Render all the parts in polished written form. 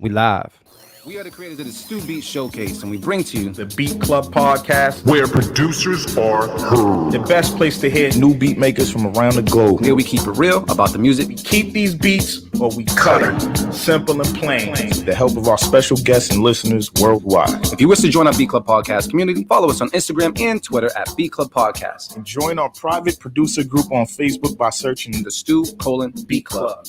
We live. We are the creators of the Stu Beat Showcase, and we bring to you the Beat Club podcast, where producers are heard. The best place to hear new beat makers from around the globe. Here we keep it real about the music. We keep these beats or we cut it. Simple and plain. With the help of our special guests and listeners worldwide. If you wish to join our Beat Club Podcast community, follow us on Instagram and Twitter at Beat Club Podcast. And join our private producer group on Facebook by searching the Stu:*Beat Club.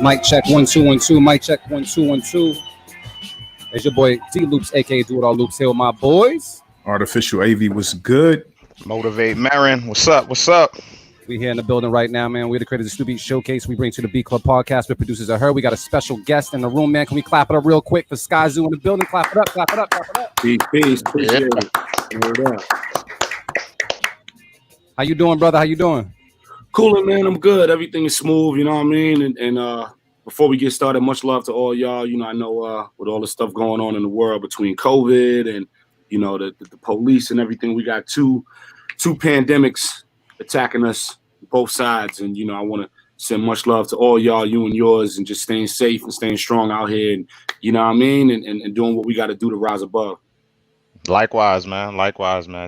Mic check 1 2 1 2. Mic check 1 2 1 2. It's your boy D Loops, aka Do It All Loops, here with my boys. Artificial AV was good. Motivate Marin, what's up? What's up? We here in the building right now, man. We're the creators of the Stu Beat Showcase. We bring to the Beat Club podcast. Where producers are heard. We got a special guest in the room, man. Can we clap it up real quick for Skyzoo in the building? Clap it up, clap it up, clap it up. Peace. Yeah. How you doing, brother? How you doing? Coolin', man. I'm good. Everything is smooth, you know what I mean? And before we get started, much love to all y'all. You know, I know with all the stuff going on in the world between COVID and, you know, the police and everything, we got two pandemics attacking us, both sides. And, you know, I want to send much love to all y'all, you and yours, and just staying safe and staying strong out here. And, you know what I mean? And doing what we got to do to rise above. Likewise, man.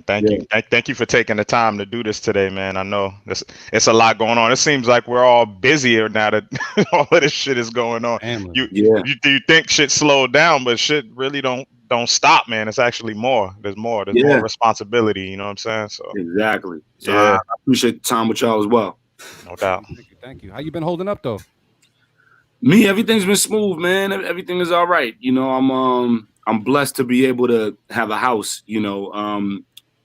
Thank you. Thank you for taking the time to do this today, man. I know it's a lot going on. It seems like we're all busier now that all of this shit is going on. You think shit slowed down, but shit really don't stop, man. It's actually more. There's more responsibility, you know what I'm saying? So exactly. So I appreciate the time with y'all as well. No doubt. Thank you. How you been holding up though? Me, everything's been smooth, man. Everything is all right. You know, I'm blessed to be able to have a house, you know,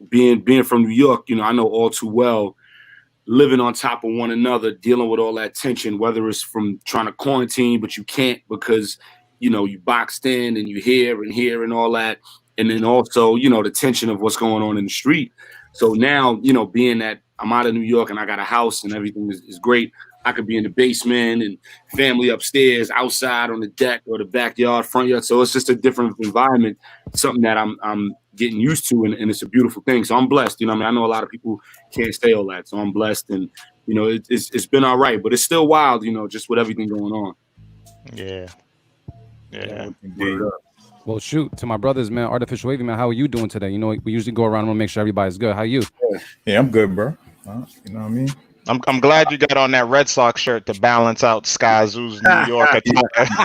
being from New York, you know, I know all too well, living on top of one another, dealing with all that tension, whether it's from trying to quarantine, but you can't because, you know, you boxed in and you here and all that. And then also, you know, the tension of what's going on in the street. So now, you know, being that I'm out of New York and I got a house and everything is great. I could be in the basement and family upstairs, outside on the deck or the backyard, front yard. So it's just a different environment, something that I'm getting used to, and it's a beautiful thing. So I'm blessed. You know, I mean, I know a lot of people can't stay all that, so I'm blessed, and you know, it's been all right, but it's still wild, you know, just with everything going on. Yeah. Well, shoot, to my brothers, man, Artificial AV, man, how are you doing today? You know, we usually go around and make sure everybody's good. How are you? Yeah, I'm good, bro. You know what I mean? I'm glad you got on that Red Sox shirt to balance out Skyzoo's New York attire.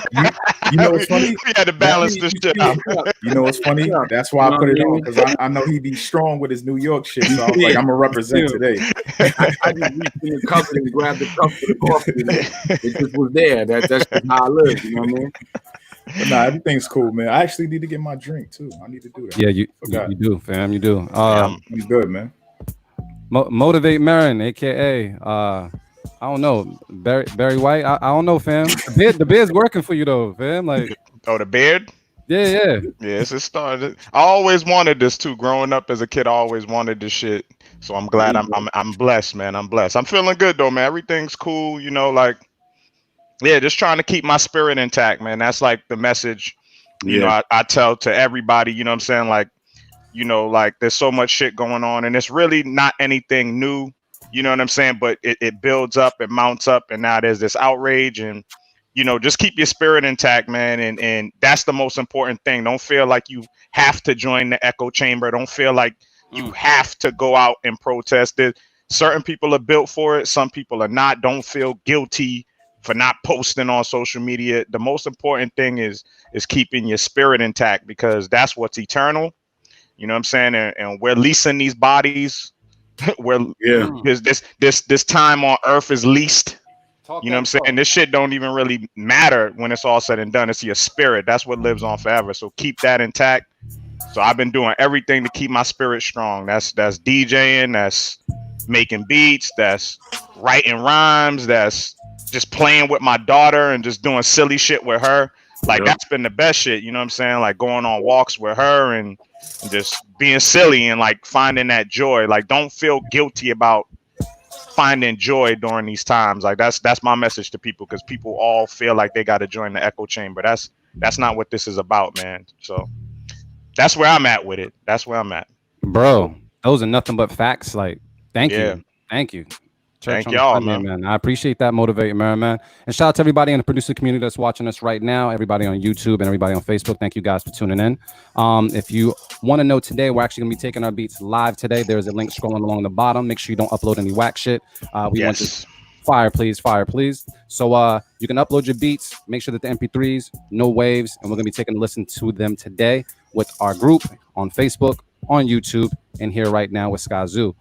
You know what's funny? We had to balance this shit out. You know what's funny? That's why I put it on, because I know he be strong with his New York shit. So I was like, I'm gonna represent today. I just reached in the cupboard and grabbed the cup for the coffee. It just was there. That's just how I live. You know what I mean? But nah, everything's cool, man. I actually need to get my drink too. I need to do that. Yeah, you do, fam. You do. I'm good, man. Motivate Marin, aka I don't know, Barry White. I don't know, fam. The beard's working for you though, fam. Like, the beard. Yeah. Yes, it started. I always wanted this too. Growing up as a kid, I always wanted this shit. So I'm glad I'm blessed, man. I'm blessed. I'm feeling good though, man. Everything's cool, you know. Like, just trying to keep my spirit intact, man. That's like the message. You know, I tell to everybody. You know what I'm saying? Like, you know, like there's so much shit going on and it's really not anything new, you know what I'm saying? But it builds up, it mounts up, and now there's this outrage, and, you know, just keep your spirit intact, man. And that's the most important thing. Don't feel like you have to join the echo chamber. Don't feel like you have to go out and protest it. Certain people are built for it. Some people are not. Don't feel guilty for not posting on social media. The most important thing is keeping your spirit intact, because that's what's eternal. You know what I'm saying? And we're leasing these bodies. This time on earth is leased. You know what I'm saying? This shit don't even really matter when it's all said and done. It's your spirit. That's what lives on forever. So keep that intact. So I've been doing everything to keep my spirit strong. That's DJing, that's making beats, that's writing rhymes, that's just playing with my daughter and just doing silly shit with her. Like, that's been the best shit, you know what I'm saying? Like going on walks with her and just being silly and like finding that joy. Like, don't feel guilty about finding joy during these times. Like, that's my message to people, because people all feel like they got to join the echo chamber. That's that's not what this is about, man. So that's where I'm at with it. That's where I'm at. Bro, those are nothing but facts. Like, thank you. Church Thank on the y'all, Sunday, man. I appreciate that, motivating man. And shout out to everybody in the producer community that's watching us right now, everybody on YouTube and everybody on Facebook. Thank you guys for tuning in. If you want to know today, we're actually going to be taking our beats live today. There's a link scrolling along the bottom. Make sure you don't upload any whack shit. We want this fire, please. So you can upload your beats. Make sure that the MP3s, no waves, and we're going to be taking a listen to them today with our group on Facebook, on YouTube, and here right now with Skyzoo.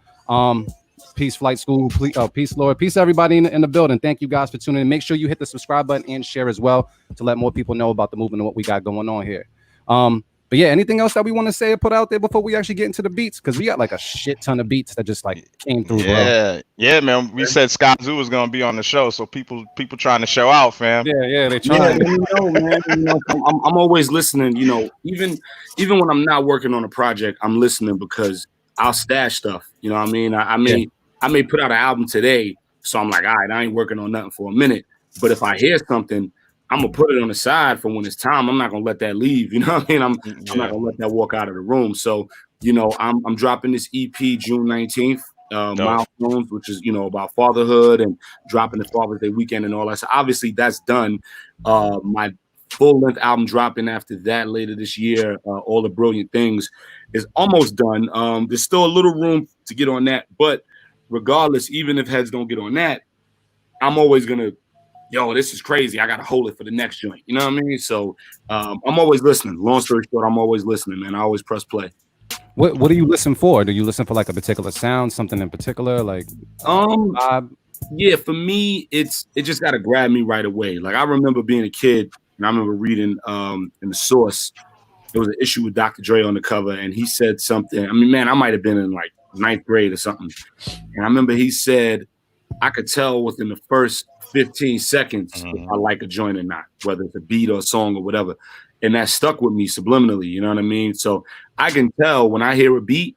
Peace, Flight School. Peace, Lord. Peace, everybody in the building. Thank you guys for tuning in. Make sure you hit the subscribe button and share as well to let more people know about the movement and what we got going on here. But yeah, anything else that we want to say or put out there before we actually get into the beats? Because we got like a shit ton of beats that just like came through, bro. Yeah, man. We said Skyzoo was gonna be on the show, so people trying to show out, fam. Yeah, they trying. Yeah, man. I'm always listening. Even when I'm not working on a project, I'm listening because I'll stash stuff. You know what I mean? I may put out an album today, so I'm like, all right, I ain't working on nothing for a minute. But if I hear something, I'm gonna put it on the side for when it's time. I'm not gonna let that leave. You know what I mean? I'm not gonna let that walk out of the room. So, I'm dropping this EP June 19th, Milestones, which is, about fatherhood and dropping the Father's Day weekend and all that. So obviously that's done. My full-length album dropping after that later this year, All the Brilliant Things, is almost done. There's still a little room to get on that, but regardless, even if heads don't get on that, I'm always gonna, this is crazy. I gotta hold it for the next joint. You know what I mean? So I'm always listening. Long story short, I'm always listening, man. I always press play. What do you listen for? Do you listen for like a particular sound, something in particular, like vibe? Yeah, for me, it just gotta grab me right away. Like I remember being a kid, and I remember reading in the Source, there was an issue with Dr. Dre on the cover, and he said something. I mean, man, I might have been in like 9th grade or something. And I remember he said, I could tell within the first 15 seconds if I like a joint or not, whether it's a beat or a song or whatever. And that stuck with me subliminally, you know what I mean? So I can tell when I hear a beat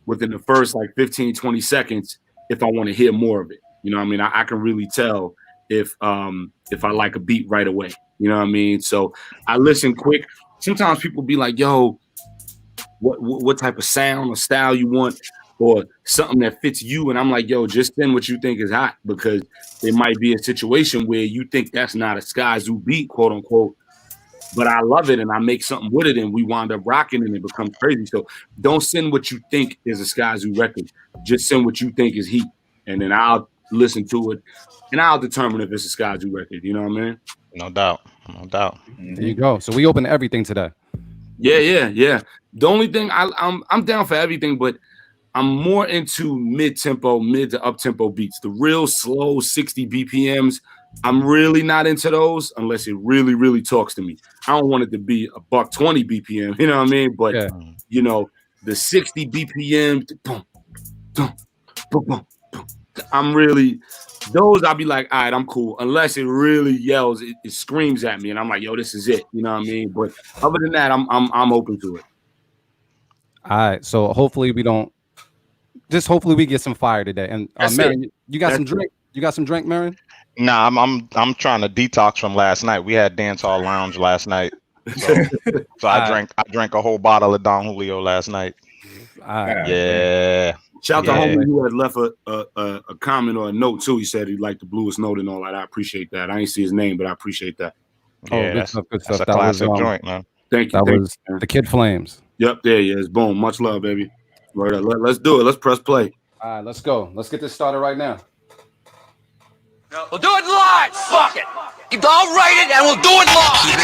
within the first like 15, 20 seconds if I want to hear more of it. You know what I mean? I can really tell if I like a beat right away. You know what I mean? So I listen quick. Sometimes people be like, yo, what type of sound or style you want, or something that fits you. And I'm like, yo, just send what you think is hot, because there might be a situation where you think that's not a Skyzoo beat, quote unquote, but I love it and I make something with it and we wind up rocking and it becomes crazy. So don't send what you think is a Skyzoo record. Just send what you think is heat. And then I'll listen to it and I'll determine if it's a Skyzoo record. You know what I mean? No doubt. There you go. So we open everything today. Yeah. The only thing I'm down for everything, but I'm more into mid to up-tempo beats. The real slow 60 BPMs, I'm really not into those unless it really, really talks to me. I don't want it to be a $120 BPM, you know what I mean? But, the 60 BPM, boom, boom, boom, boom, boom, I'm really, those I'll be like, all right, I'm cool. Unless it really yells, it screams at me and I'm like, yo, this is it. You know what I mean? But other than that, I'm open to it. All right. So hopefully we get some fire today. And Marin, you got some drink? You got some drink, Marin? Nah, I'm trying to detox from last night. We had dance hall lounge last night. So I drank a whole bottle of Don Julio last night. Yeah. Shout out to homie who had left a comment or a note too. He said he liked the bluest note and all that. I appreciate that. I ain't see his name, but I appreciate that. Yeah, good stuff. That's a classic joint, man. Thank you. That was the Kid Flames. Yep, there he is. Boom. Much love, baby. Right, let's do it. Let's press play. All right, let's go. Let's get this started right now. We'll do it live. Fuck it. I'll write it and we'll do it live.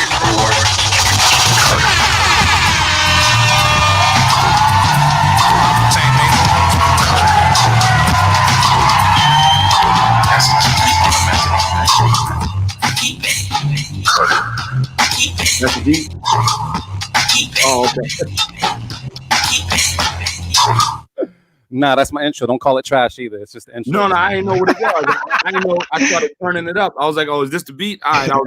That's the beat. Oh, okay. Nah, that's my intro. Don't call it trash either. It's just the intro. No, I didn't know what it was. I didn't know. I started turning it up. I was like, "Oh, is this the beat?" All right, all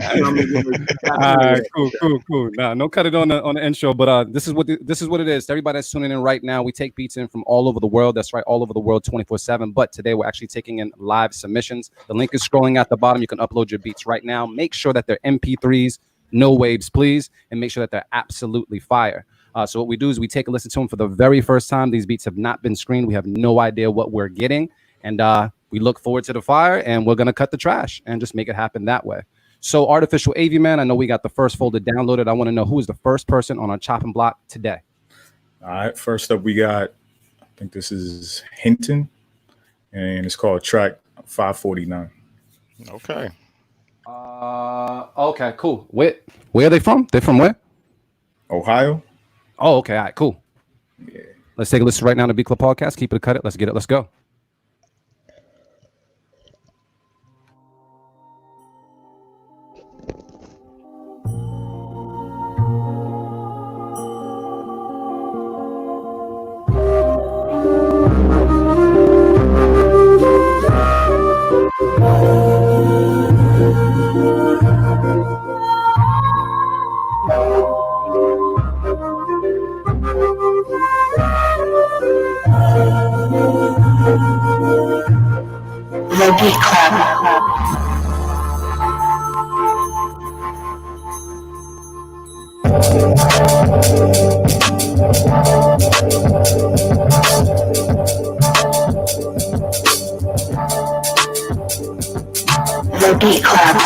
right, cool. Nah, don't cut it on the intro. But this is what it is. To everybody that's tuning in right now, we take beats in from all over the world. That's right, all over the world, 24/7. But today we're actually taking in live submissions. The link is scrolling at the bottom. You can upload your beats right now. Make sure that they're MP3s, no waves, please, and make sure that they're absolutely fire. So what we do is we take a listen to them for the very first time. These beats have not been screened. We have no idea what we're getting, and we look forward to the fire, and we're gonna cut the trash and just make it happen that way. So Artificial AV Man, I know we got the first folder downloaded. I want to know who is the first person on our chopping block today. All right, first up we got, I think this is Hinton, and it's called track 549. Okay. Okay, cool. Where are they from? They're from where? Ohio. Oh, okay. All right, cool. Yeah. Let's take a listen right now to Beat Club Podcast. Keep it, cut it. Let's get it. Let's go. The Beat Club. The Beat Club.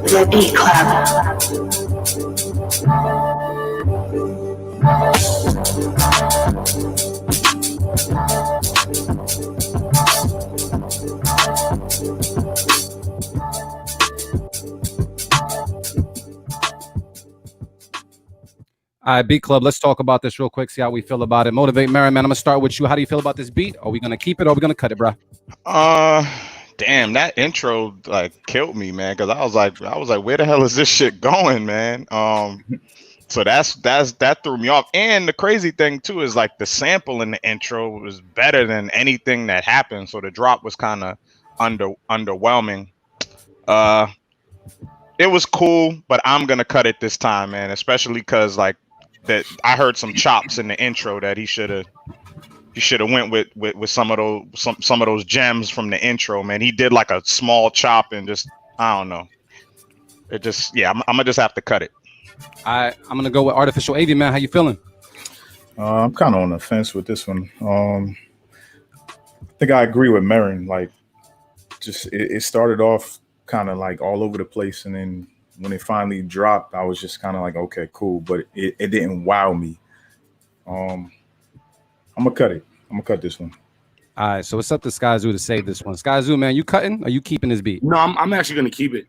The Beat Club. All right, Beat Club, let's talk about this real quick, see how we feel about it. Motivate Merriman, I'm going to start with you. How do you feel about this beat? Are we going to keep it or are we going to cut it, bro? Damn, that intro like killed me, man, because I was like, where the hell is this shit going, man? So that threw me off. And the crazy thing too is like the sample in the intro was better than anything that happened. So the drop was kind of underwhelming. It was cool, but I'm gonna cut it this time, man, especially because like that I heard some chops in the intro that he should have went with some of those gems from the intro, man. He did like a small chop and just, I don't know. It just, yeah, I'm gonna just have to cut it. I'm gonna go with Artificial AV Man. How you feeling? I'm kind of on the fence with this one. I think I agree with Marin. Like, just it started off kind of like all over the place, and then when it finally dropped, I was just kind of like, okay, cool, but it didn't wow me. I'm gonna cut it. I'm gonna cut this one. All right, so it's up to Skyzoo to save this one. Skyzoo, man, you cutting? Or you keeping this beat? No, I'm actually gonna keep it.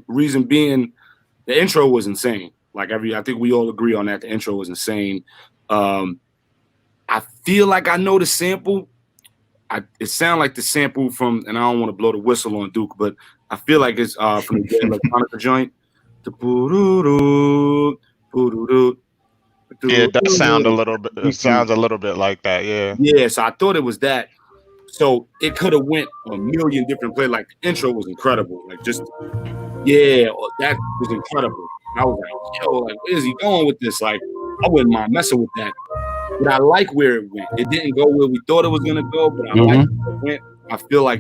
Reason being, the intro was insane. Like I think we all agree on that. The intro was insane. I feel like I know the sample. It sounds like the sample from, and I don't want to blow the whistle on Duke, but I feel like it's from the electronica joint. The boo-doo-doo, boo-doo-doo. Yeah, it does sound a little bit. It sounds a little bit like that. Yeah. Yeah. So I thought it was that. So it could have went a million different places. Like the intro was incredible. Like just, yeah, that was incredible. I was like, yo, like where is he going with this? Like I wouldn't mind messing with that. But I like where it went. It didn't go where we thought it was gonna go, but I like where it went. I feel like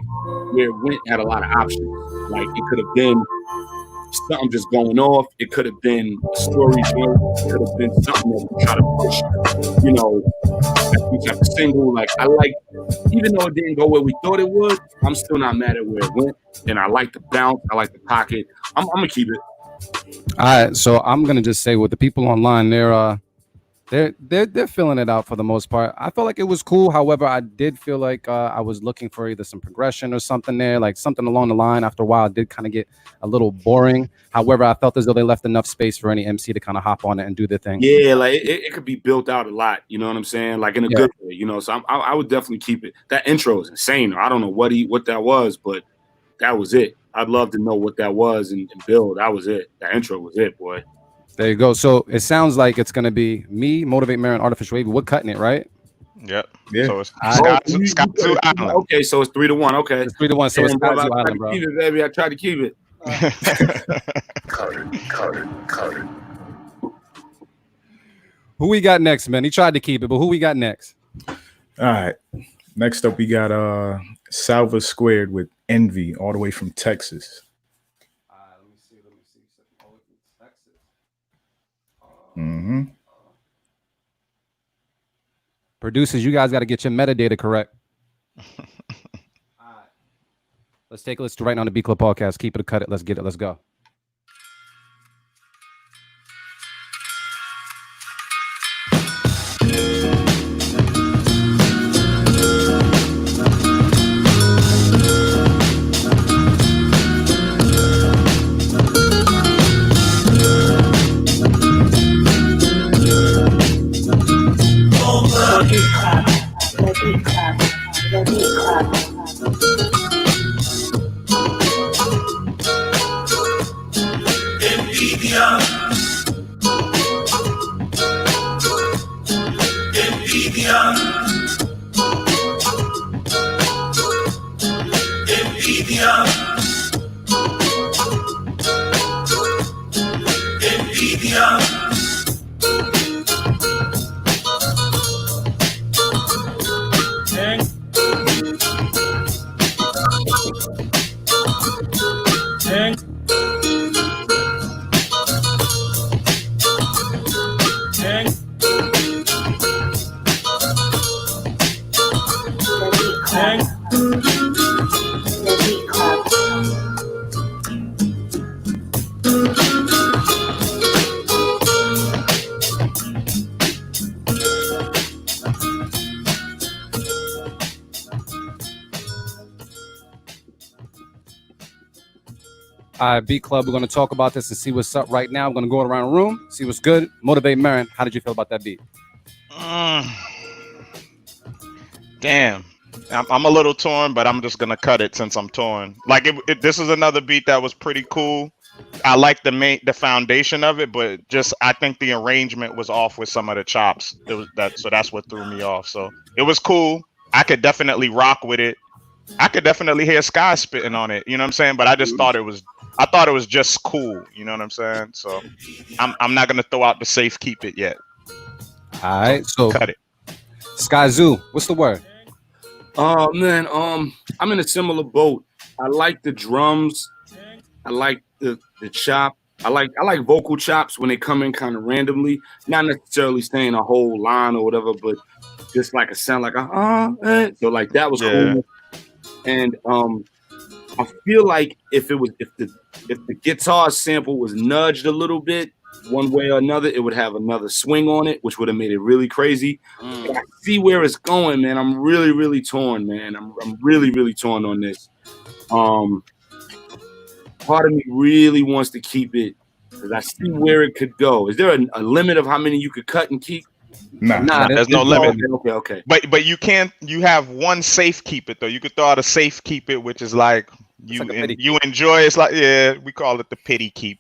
where it went had a lot of options. Like it could have been something just going off. It could have been a story joint. It could have been something that we try to push, you know, like type of single. Like I like, even though it didn't go where we thought it would, I'm still not mad at where it went. And I like the bounce. I like the pocket. I'm gonna keep it. All right, so I'm gonna just say with the people online, they're filling it out for the most part. I felt like it was cool. However, I did feel like I was looking for either some progression or something there, like something along the line. After a while, it did kind of get a little boring. However, I felt as though they left enough space for any MC to kind of hop on it and do their thing. Yeah, like it could be built out a lot. You know what I'm saying? Like in a good way. You know, so I would definitely keep it. That intro is insane. I don't know what that was, but that was it. I'd love to know what that was and build. That was it. That intro was it, boy. There you go. So it sounds like it's gonna be me, Motivate Marin, Artificial Wavy. We're cutting it, right? Yep. Yeah. So it's Oh, Skyzoo Island. Okay, so it's 3-1. Okay. It's 3-1. So it's Damn, brother, I Skyzoo tried Island, to bro. keep it, baby. I tried to keep it. Who we got next, man? He tried to keep it, but who we got next? All right. Next up, we got Salva Squared with Envy, all the way from Texas. Let me see. Texas. Mm-hmm. Producers, you guys got to get your metadata correct. All right. Let's take a listen right now on the B Club podcast. Keep it or cut it. Let's get it. Let's go. All right, B Club, we're going to talk about this and see what's up right now. We're going to go around the room, see what's good. Motivate Marin, how did you feel about that beat? Damn. I'm a little torn, but I'm just going to cut it since I'm torn. Like, this is another beat that was pretty cool. I like the foundation of it, but just I think the arrangement was off with some of the chops. So that's what threw me off. So it was cool. I could definitely rock with it. I could definitely hear Sky spitting on it. You know what I'm saying? But I thought it was just cool. You know what I'm saying? So I'm not gonna throw out the safe keep it yet. All right, so cut it. Skyzoo, what's the word? Oh man, I'm in a similar boat. I like the drums. I like the chop. I like vocal chops when they come in kind of randomly, not necessarily saying a whole line or whatever, but just like a sound like so like that was cool. And I feel like if the guitar sample was nudged a little bit one way or another, it would have another swing on it, which would have made it really crazy. I see where it's going, man. I'm really, really torn, man. I'm really, really torn on this. Part of me really wants to keep it because I see where it could go. Is there a limit of how many you could cut and keep? Nah, there's no limit. Okay. But you have one safe keep it though. You could throw out a safe keep it, which is like you enjoy. It's like we call it the pity keep.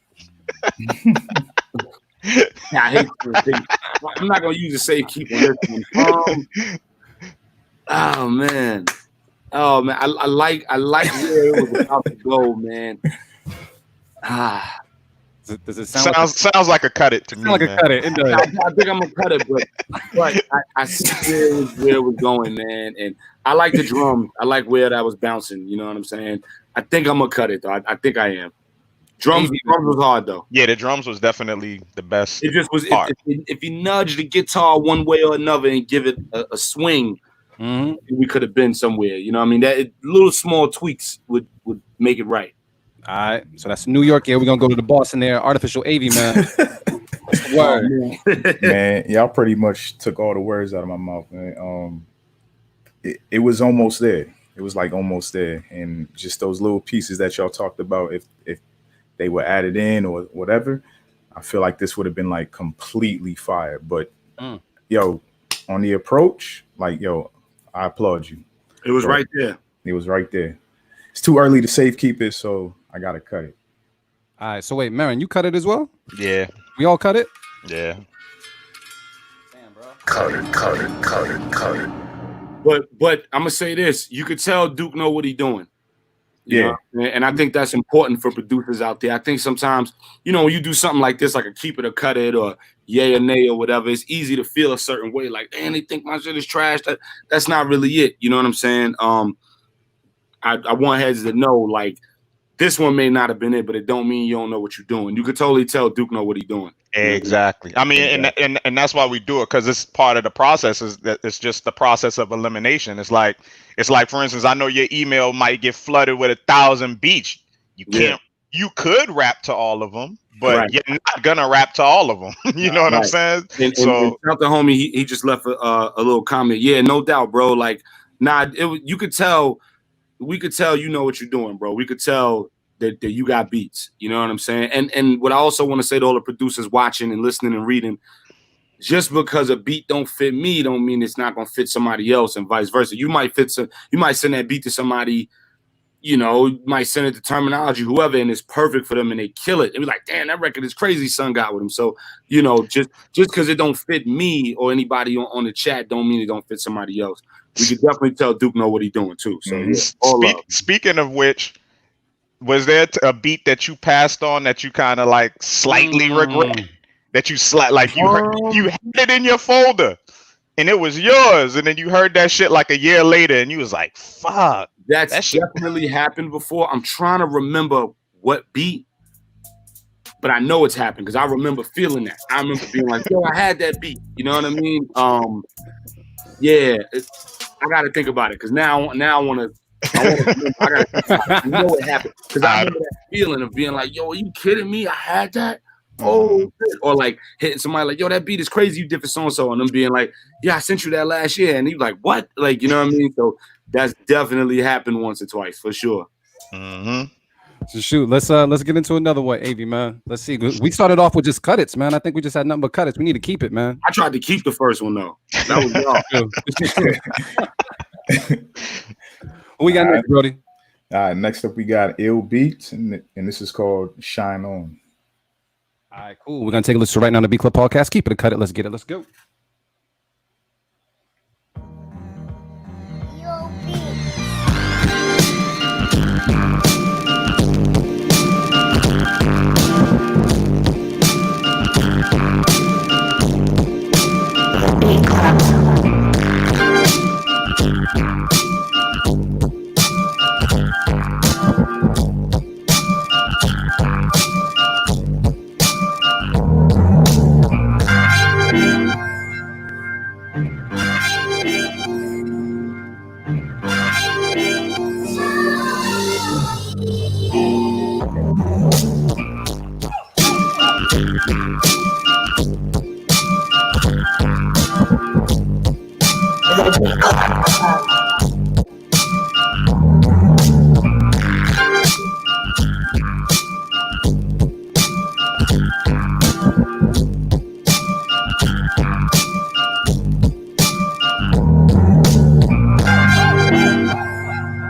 I hate I'm not gonna use a safe keep on this one. Oh man, I like where it was about to go, man. Does it sound like a cut it to me? Like a cut it. It does. I think I'm gonna cut it, but I see where it was going, man. And I like the drum. I like where that was bouncing. You know what I'm saying? I think I'm gonna cut it though. I think I am. Drums was hard though. Yeah, the drums was definitely the best. It just was. If you nudge the guitar one way or another and give it a swing, we could have been somewhere. You know what I mean? That little small tweaks would make it right. All right, so that's New York. Yeah, we're gonna go to the Boston there. Artificial AV, man. Word. Man, y'all pretty much took all the words out of my mouth, man. It was almost there. It was like almost there, and just those little pieces that y'all talked about, if they were added in or whatever, I feel like this would have been like completely fire. But yo, on the approach, like yo, I applaud you. It was right there. It was right there. It's too early to safe keep it, so I gotta cut it. All right. So wait, Marin, you cut it as well? Yeah, We all cut it? yeah. Damn, bro. Cut it. But I'm gonna say this: you could tell Duke know what he's doing. Yeah. And I think that's important for producers out there. I think sometimes, when you do something like this, like a keep it or cut it or yay or nay or whatever, it's easy to feel a certain way. Like, damn, they think my shit is trash. That's not really it. You know what I'm saying? I want heads to know, like, this one may not have been it, but it don't mean you don't know what you're doing. You could totally tell Duke know what he's doing. Exactly. I mean, Exactly. and that's why we do it, because it's part of the process. Is that it's just the process of elimination. It's like, for instance, I know your email might get flooded with 1,000 beats. You can't. You could rap to all of them, but Right. you're not gonna rap to all of them. You know what I'm saying? And So shout out to homie, he just left a little comment. Yeah, no doubt, bro. Like, you could tell. We could tell you know what you're doing, bro. We could tell that you got beats. You know what I'm saying? And what I also want to say to all the producers watching and listening and reading, just because a beat don't fit me, don't mean it's not gonna fit somebody else, and vice versa. You might send that beat to somebody, might send it to Terminology, whoever, and it's perfect for them and they kill it. It was like, damn, that record is crazy, son got with him. So, just because it don't fit me or anybody on the chat don't mean it don't fit somebody else. We could definitely tell Duke know what he's doing too. So speaking of which, was there a beat that you passed on that you kind of like slightly regret? That you like you had it in your folder and it was yours, and then you heard that shit like a year later and you was like, fuck. That's that shit definitely happened before. I'm trying to remember what beat, but I know it's happened because I remember feeling that. I remember being like, yo, I had that beat. You know what I mean? Yeah, I got to think about it because now I want to. I know it happened because I remember that feeling of being like, yo, are you kidding me? I had that. Oh, or like hitting somebody like, yo, that beat is crazy. You did for so and so, and them being like, yeah, I sent you that last year, and he was like, what? Like, you know what I mean? So that's definitely happened once or twice for sure. So shoot, let's get into another one, AV, man. Let's see. We started off with just cut it's, man. I think we just had nothing but cut it's. We need to keep it, man. I tried to keep the first one though. That was y'all. What we got next, Brody? All right, next up we got Ill Beats, and this is called Shine On. All right, cool. We're gonna take a listen right now to the B Club Podcast. Keep it or cut it. Let's get it. Let's go.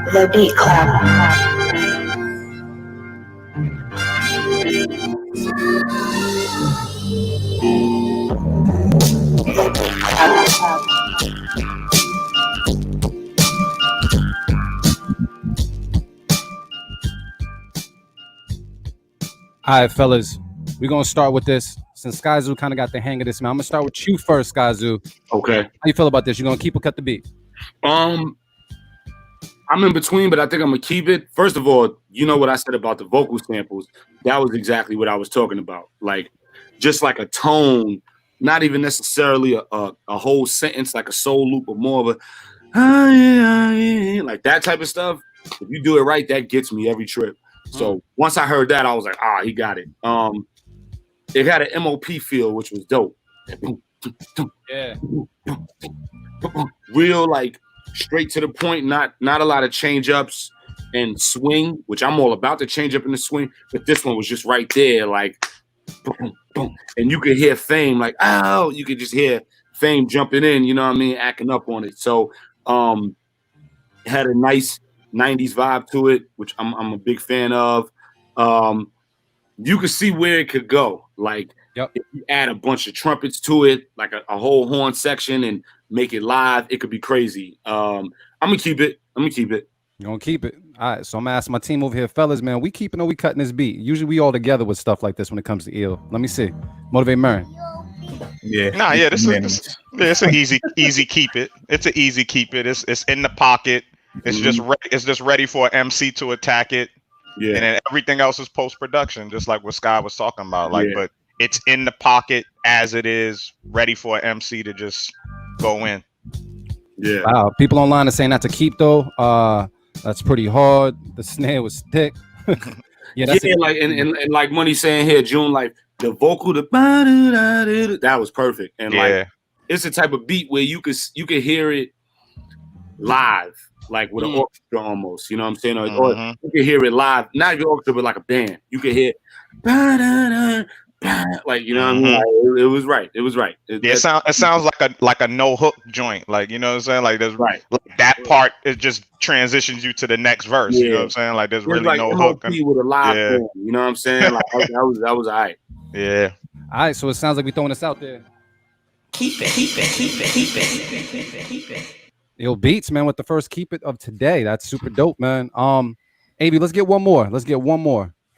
The Beat Club. All right, fellas, we're gonna start with this. Since Skyzoo kind of got the hang of this, man, I'm gonna start with you first, Skyzoo. Okay. How you feel about this? You gonna keep or cut the beat? I'm in between, but I think I'm gonna keep it. First of all, you know what I said about the vocal samples. That was exactly what I was talking about. Like, just like a tone, not even necessarily a whole sentence, like a soul loop, or more of a like that type of stuff. If you do it right, that gets me every trip. So once I heard that, I was like, he got it. It had an MOP feel, which was dope. Yeah. Real, like, straight to the point, not a lot of change ups and swing, which I'm all about, the change up and the swing, but this one was just right there, like boom, boom. And you could hear Fame like, oh, you could just hear Fame jumping in, you know what I mean, acting up on it. So it had a nice 90s vibe to it, which I'm a big fan of. you could see where it could go. Like Yep. if you add a bunch of trumpets to it, like a whole horn section, and make it live, it could be crazy. I'm gonna keep it. You gonna keep it. All right. So I'm gonna ask my team over here, fellas, man. We keeping or we cutting this beat? Usually we all together with stuff like this when it comes to ill. Let me see. Motivate Marin. Yeah. Nah, yeah, this unanimous. is it's an easy keep it. It's an easy keep it. It's in the pocket. It's just ready for an MC to attack it. Yeah. And then everything else is post production, just like what Sky was talking about. Like, Yeah. but it's in the pocket as it is, ready for an MC to just go in. Yeah. Wow. People online are saying not to keep though. That's pretty hard. The snare was thick. Yeah, that's like and like Money saying here, June, like the vocal, that was perfect. And like it's the type of beat where you could hear it live, like with an orchestra almost. You know what I'm saying? Or you can hear it live, not even orchestra, but like a band. You can hear like, you know what I mean? Like, it was right. It was right. It sounds like a no hook joint. Like, you know what I'm saying? Like there's like that part, it just transitions you to the next verse. You know what I'm saying? Like there's really like no hook. With a live band, you know what I'm saying? Like that was all right. Yeah. All right. So it sounds like we're throwing this out there. Keep it. Yo, beats, man, with the first keep it of today. That's super dope, man. AV, let's get one more.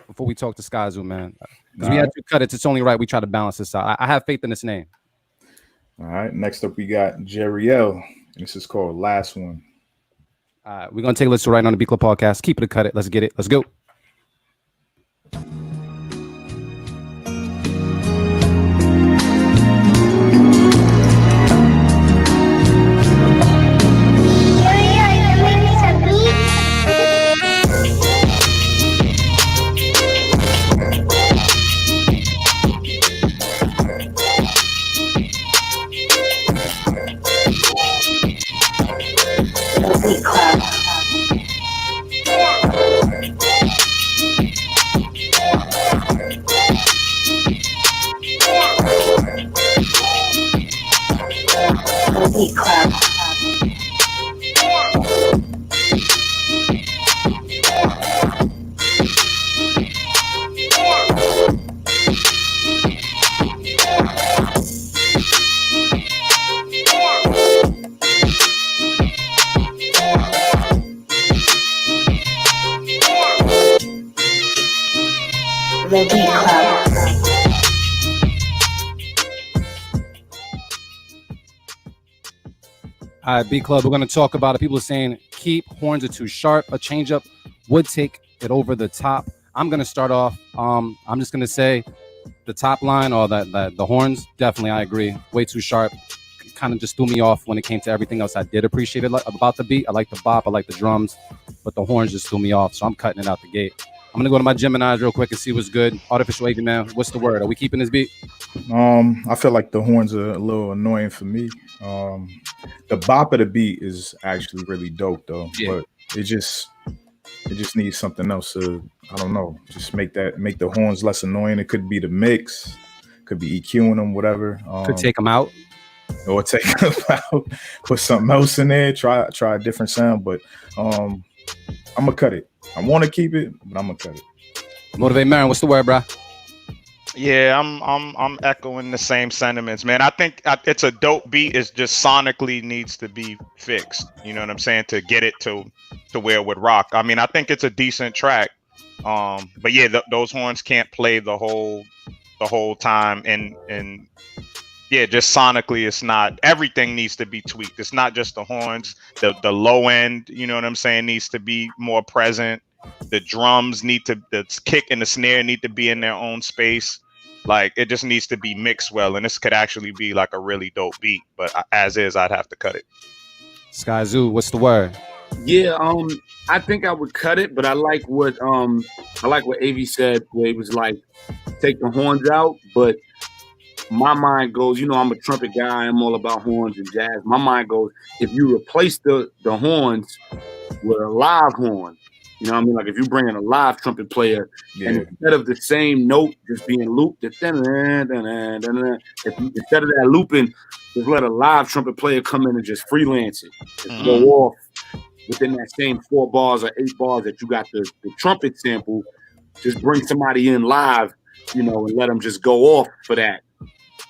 Before we talk to Skyzoo, man. Because we had to cut it. It's only right we try to balance this out. I have faith in this name. All right. Next up, we got Jerry L. This is called Last One. All right. We're going to take a listen right on the B Club podcast. Keep it or cut it. Let's get it. Let's go. All right, B Club, we're going to talk about it. People are saying keep, horns are too sharp. A changeup would take it over the top. I'm going to start off. I'm just going to say the top line or that the horns, definitely, I agree. Way too sharp. Kind of just threw me off when it came to everything else I did appreciate it about the beat. I like the bop. I like the drums. But the horns just threw me off, so I'm cutting it out the gate. I'm going to go to my Gemini's real quick and see what's good. Artificial AV, man, what's the word? Are we keeping this beat? I feel like the horns are a little annoying for me. The bop of the beat is actually really dope though, but it just needs something else to, I don't know, just make the horns less annoying. It could be the mix, could be EQing them, whatever. Could take them out. Or take them out, put something else in there, try a different sound, but I'm gonna cut it. I want to keep it, but I'm gonna cut it. Motivate Marin, what's the word, bro? Yeah, I'm echoing the same sentiments, man. I think it's a dope beat. It's just sonically needs to be fixed. You know what I'm saying? To get it to where it would rock. I mean, I think it's a decent track. But yeah, those horns can't play the whole time, and yeah, just sonically, it's not. Everything needs to be tweaked. It's not just the horns. The low end, you know what I'm saying, needs to be more present. The drums the kick and the snare need to be in their own space. Like, it just needs to be mixed well, and this could actually be like a really dope beat. But as is, I'd have to cut it. Skyzoo, what's the word? Yeah, I think I would cut it, but I like what AV said, where it was like take the horns out, but my mind goes, you know, I'm a trumpet guy. I'm all about horns and jazz. My mind goes, if you replace the horns with a live horn, you know what I mean? Like if you bring in a live trumpet player, and instead of the same note just being looped, instead of that looping, just let a live trumpet player come in and just freelance it. Just go off within that same 4 bars or 8 bars that you got the trumpet sample, just bring somebody in live, you know, and let them just go off for that.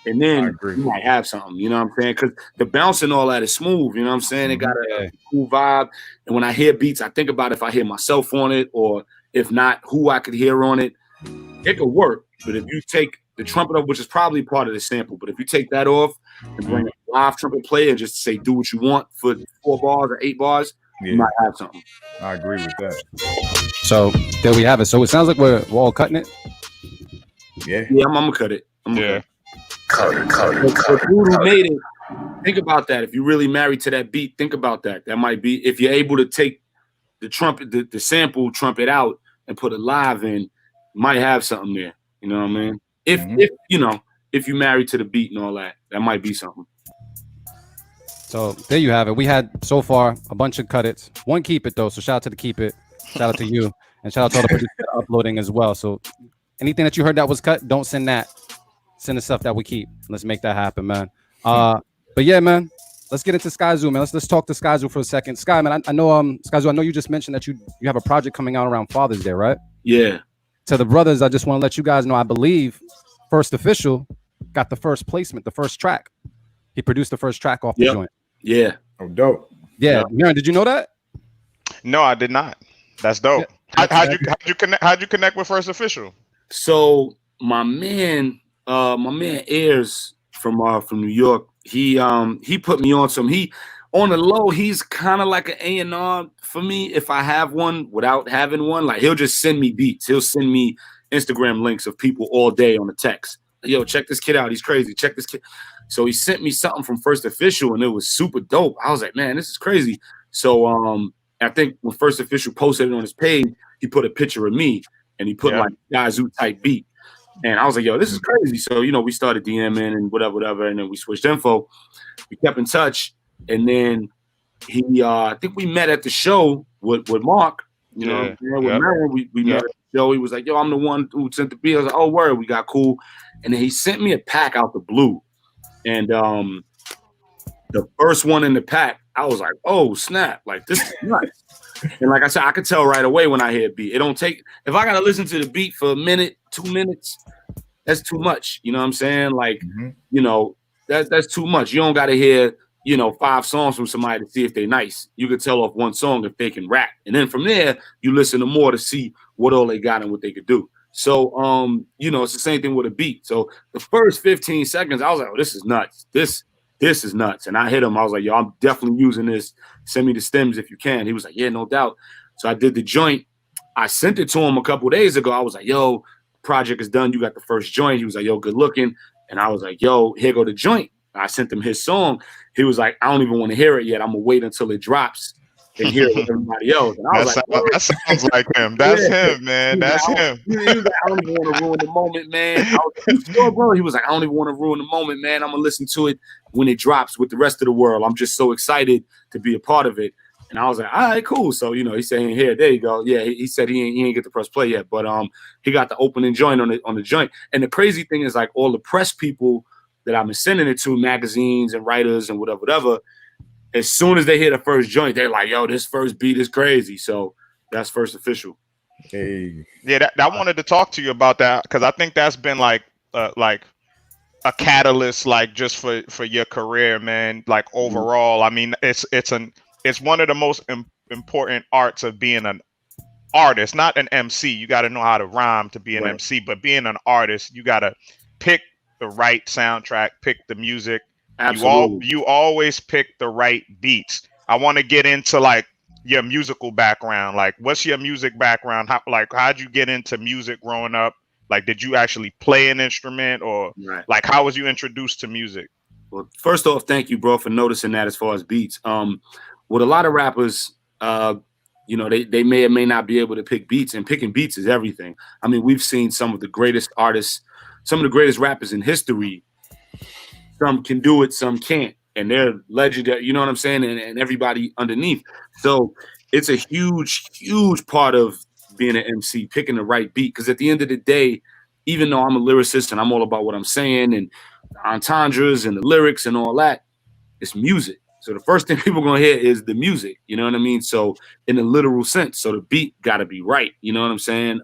And I then agree. you might have something, you know what I'm saying? Because the bounce and all that is smooth, you know what I'm saying? It got a cool vibe. And when I hear beats, I think about if I hear myself on it, or if not, who I could hear on it. It could work. But if you take the trumpet off, which is probably part of the sample, but if you take that off and bring a live trumpet player and just say do what you want for 4 bars or 8 bars, you might have something. I agree with that. So there we have it. So it sounds like we're all cutting it. Yeah. Yeah, I'm gonna cut it. Cut it. The dude who made it, think about that. If you're really married to that beat, think about that. That might be, if you're able to take the trumpet, the sample trumpet out and put it live in, you might have something there. You know what I mean? If you know, if you're married to the beat and all that, that might be something. So there you have it. We had so far a bunch of cut it's. One keep it though. So shout out to the keep it. Shout out to you. And shout out to all the producers that are uploading as well. So anything that you heard that was cut, don't send that. Send the stuff that we keep. Let's make that happen, man. But yeah, man. Let's get into Skyzoo, man. Let's talk to Skyzoo for a second. Sky, man, I know Skyzoo, I know you just mentioned that you have a project coming out around Father's Day, right? Yeah. To the brothers, I just want to let you guys know, I believe First Official got the first placement, the first track. He produced the first track off the joint. Yeah. Oh, dope. Yeah. Maren, did you know that? No, I did not. That's dope. Yeah. How'd you connect with First Official? So my man Ayers from New York, he put me on some. He on the low, he's kind of like an A&R for me if I have one without having one. Like he'll just send me beats. He'll send me Instagram links of people all day on the text. Yo, check this kid out. He's crazy. Check this kid. So he sent me something from First Official and it was super dope. I was like, man, this is crazy. So I think when First Official posted it on his page, he put a picture of me and he put like Skyzoo type beat. And I was like, yo, this is crazy. So, you know, we started DMing and whatever. And then we switched info. We kept in touch. And then he, I think we met at the show with Mark. You know, with Maren, we met at the show. He was like, yo, I'm the one who sent the beat. I was like, oh, word, we got cool. And then he sent me a pack out the blue. And the first one in the pack, I was like, oh, snap. Like, this is nuts. And like I said, I could tell right away when I hear a beat. It don't take, if I got to listen to the beat for a minute, 2 minutes, that's too much. You know what I'm saying? Like, you know, that's too much. You don't got to hear, you know, 5 songs from somebody to see if they're nice. You could tell off one song if they can rap. And then from there, you listen to more to see what all they got and what they could do. So, you know, it's the same thing with a beat. So the first 15 seconds, I was like, oh, this is nuts. This is nuts. And I hit him. I was like, yo, I'm definitely using this. Send me the stems if you can. He was like, yeah, no doubt. So I did the joint. I sent it to him a couple of days ago. I was like, yo, project is done. You got the first joint. He was like, yo, good looking. And I was like, yo, here go the joint. I sent him his song. He was like, I don't even want to hear it yet. I'm going to wait until it drops and hear it with everybody else. And I was that sounds like him. That's him, man. That's him. He was like, I don't even want to ruin the moment, man. He was like, I don't even want to ruin the moment, man. I'm going to listen to it when it drops with the rest of the world. I'm just so excited to be a part of it. And I was like, all right, cool. So, you know, he's saying, here, there you go. Yeah, he said he ain't get the press play yet, but he got the opening joint on the joint. And the crazy thing is, like, all the press people that I've been sending it to, magazines and writers and whatever, as soon as they hear the first joint, they're like, yo, this first beat is crazy. So that's First Official. Hey. Yeah, I wanted to talk to you about that because I think that's been like a catalyst, like just for your career, man. Like overall, I mean, it's one of the most important arts of being an artist, not an MC. You got to know how to rhyme to be an MC, but being an artist, you got to pick the right soundtrack, pick the music. Absolutely. You always pick the right beats. I want to get into like your musical background. Like, what's your music background? How'd you get into music growing up? Like, did you actually play an instrument, or like how was you introduced to music? Well, first off, thank you, bro, for noticing that as far as beats. With a lot of rappers, you know, they may or may not be able to pick beats, and picking beats is everything. I mean, we've seen some of the greatest artists, some of the greatest rappers in history. Some can do it, some can't. And they're legendary, you know what I'm saying? And everybody underneath. So it's a huge, huge part of being an MC, picking the right beat. Because at the end of the day, even though I'm a lyricist and I'm all about what I'm saying and the entendres and the lyrics and all that, it's music. So the first thing people are going to hear is the music, you know what I mean? So in a literal sense, so the beat got to be right, you know what I'm saying?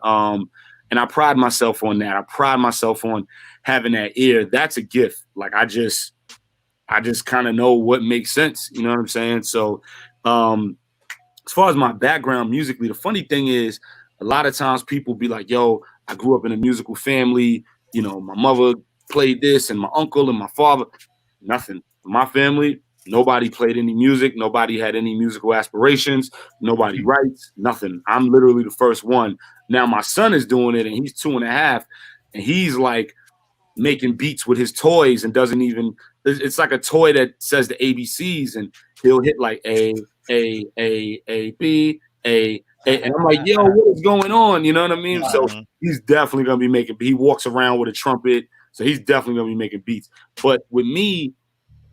And I pride myself on that. I pride myself on having that ear. That's a gift. Like I just kind of know what makes sense. You know what I'm saying? So as far as my background musically, the funny thing is a lot of times people be like, yo, I grew up in a musical family. You know, my mother played this and my uncle and my father. Nothing. My family, nobody played any music. Nobody had any musical aspirations. Nobody writes, nothing. I'm literally the first one. Now my son is doing it and he's 2.5 and he's like making beats with his toys and doesn't even, it's like a toy that says the ABCs and he'll hit like A, B, A. And I'm like, yo, what is going on? You know what I mean? So he's definitely going to be making, he walks around with a trumpet. So he's definitely going to be making beats. But with me,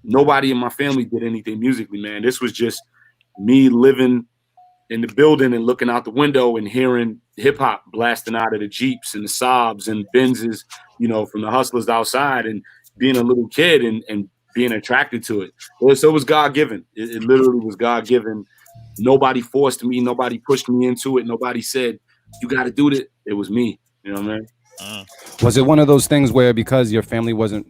nobody in my family did anything musically, man. This was just me living in the building and looking out the window and hearing hip hop blasting out of the Jeeps and the Saabs and Benzes, you know, from the hustlers outside and being a little kid and being attracted to it. So it was God-given. It literally was God-given. Nobody forced me. Nobody pushed me into it. Nobody said, you got to do it. It was me. You know what I mean? Was it one of those things where because your family wasn't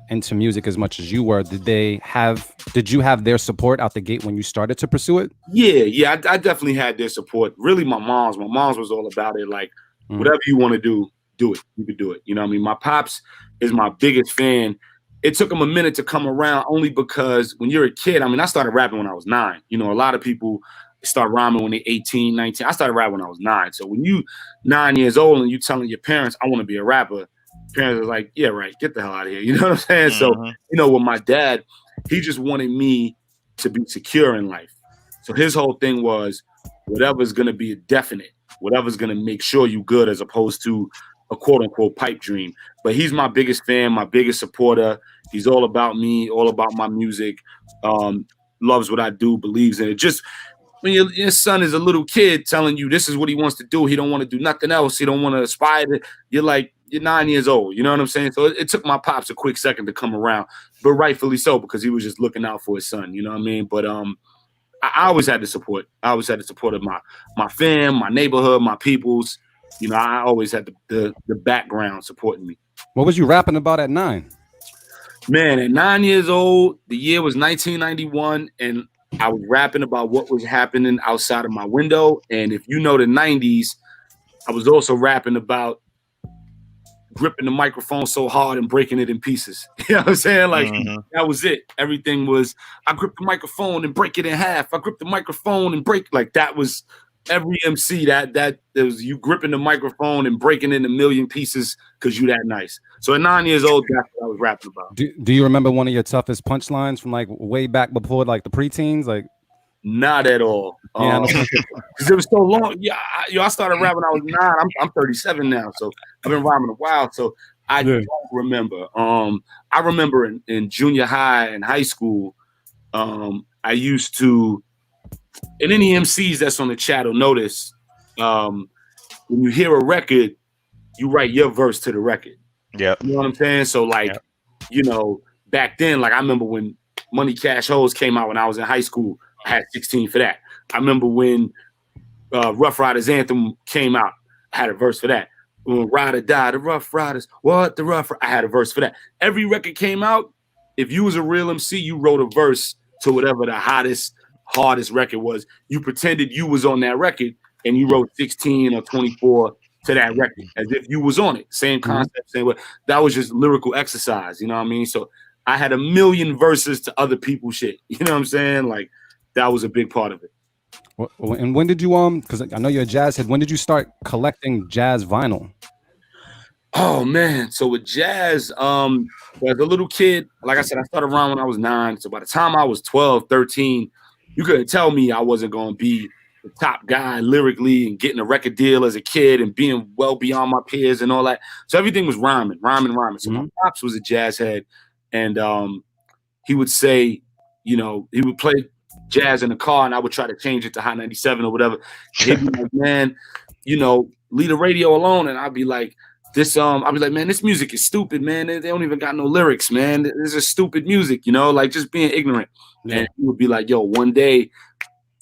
into music as much as you were, did you have their support out the gate when you started to pursue it? Yeah, I definitely had their support. Really, my mom's was all about it. Like, whatever you want to do it. You could do it. You know what I mean? My pops is my biggest fan. It took him a minute to come around only because when you're a kid, I mean, I started rapping when I was 9. You know, a lot of people start rhyming when they're 18, 19. I started rapping when I was 9. So when you 9 years old and you telling your parents, I want to be a rapper, parents are like, yeah, right, get the hell out of here. You know what I'm saying? So, you know, with my dad, he just wanted me to be secure in life. So his whole thing was whatever's going to be a definite, whatever's going to make sure you good as opposed to a quote unquote pipe dream. But he's my biggest fan, my biggest supporter. He's all about me, all about my music, loves what I do, believes in it. Just when your son is a little kid telling you this is what he wants to do, he don't want to do nothing else, he don't want to aspire to, you're like, you're 9 years old, you know what I'm saying? So it took my pops a quick second to come around, but rightfully so, because he was just looking out for his son, you know what I mean? But I always had the support. I always had the support of my fam, my neighborhood, my peoples. You know, I always had the background supporting me. What was you rapping about at 9? Man, at 9 years old, the year was 1991, and I was rapping about what was happening outside of my window. And if you know the 90s, I was also rapping about gripping the microphone so hard and breaking it in pieces. You know what I'm saying? Like, that was it. Everything was, I grip the microphone and break it in half. I grip the microphone and break, like that was every MC that was you gripping the microphone and breaking it in a million pieces because you that nice. So at 9 years old, that's what I was rapping about. Do you remember one of your toughest punchlines from like way back before like the preteens? Like, not at all. Because it was so long. Yeah, I started rapping when I was 9. I'm 37 now, so I've been rhyming a while. So I don't remember. I remember in junior high and high school, I used to, and any MCs that's on the chat will notice, when you hear a record, you write your verse to the record. Yeah. You know what I'm saying? So like, you know, back then, like I remember when Money Cash Hoes came out when I was in high school, I had 16 for that. I remember when Rough Riders Anthem came out, I had a verse for that. When Ride or Die, the Rough Riders, what the Rough, I had a verse for that. Every record came out, if you was a real MC, you wrote a verse to whatever the hottest, hardest record was. You pretended you was on that record and you wrote 16 or 24 to that record as if you was on it. Same concept, same way. That was just lyrical exercise, you know what I mean? So I had a million verses to other people's shit. You know what I'm saying? Like, that was a big part of it. And when did you because I know you're a jazz head, when did you start collecting jazz vinyl? Oh man, so with jazz, as a little kid, like I said, I started around when I was 9. So by the time I was 12, 13, you couldn't tell me I wasn't going to be the top guy lyrically and getting a record deal as a kid and being well beyond my peers and all that. So everything was rhyming. So my pops was a jazz head, and he would say, you know, he would play jazz in the car and I would try to change it to Hot 97 or whatever. He'd be like, man, you know, leave the radio alone. And I'd be like, I'd be like, man, this music is stupid, man. They don't even got no lyrics, man. This is stupid music, you know, like just being ignorant. And he would be like, yo, one day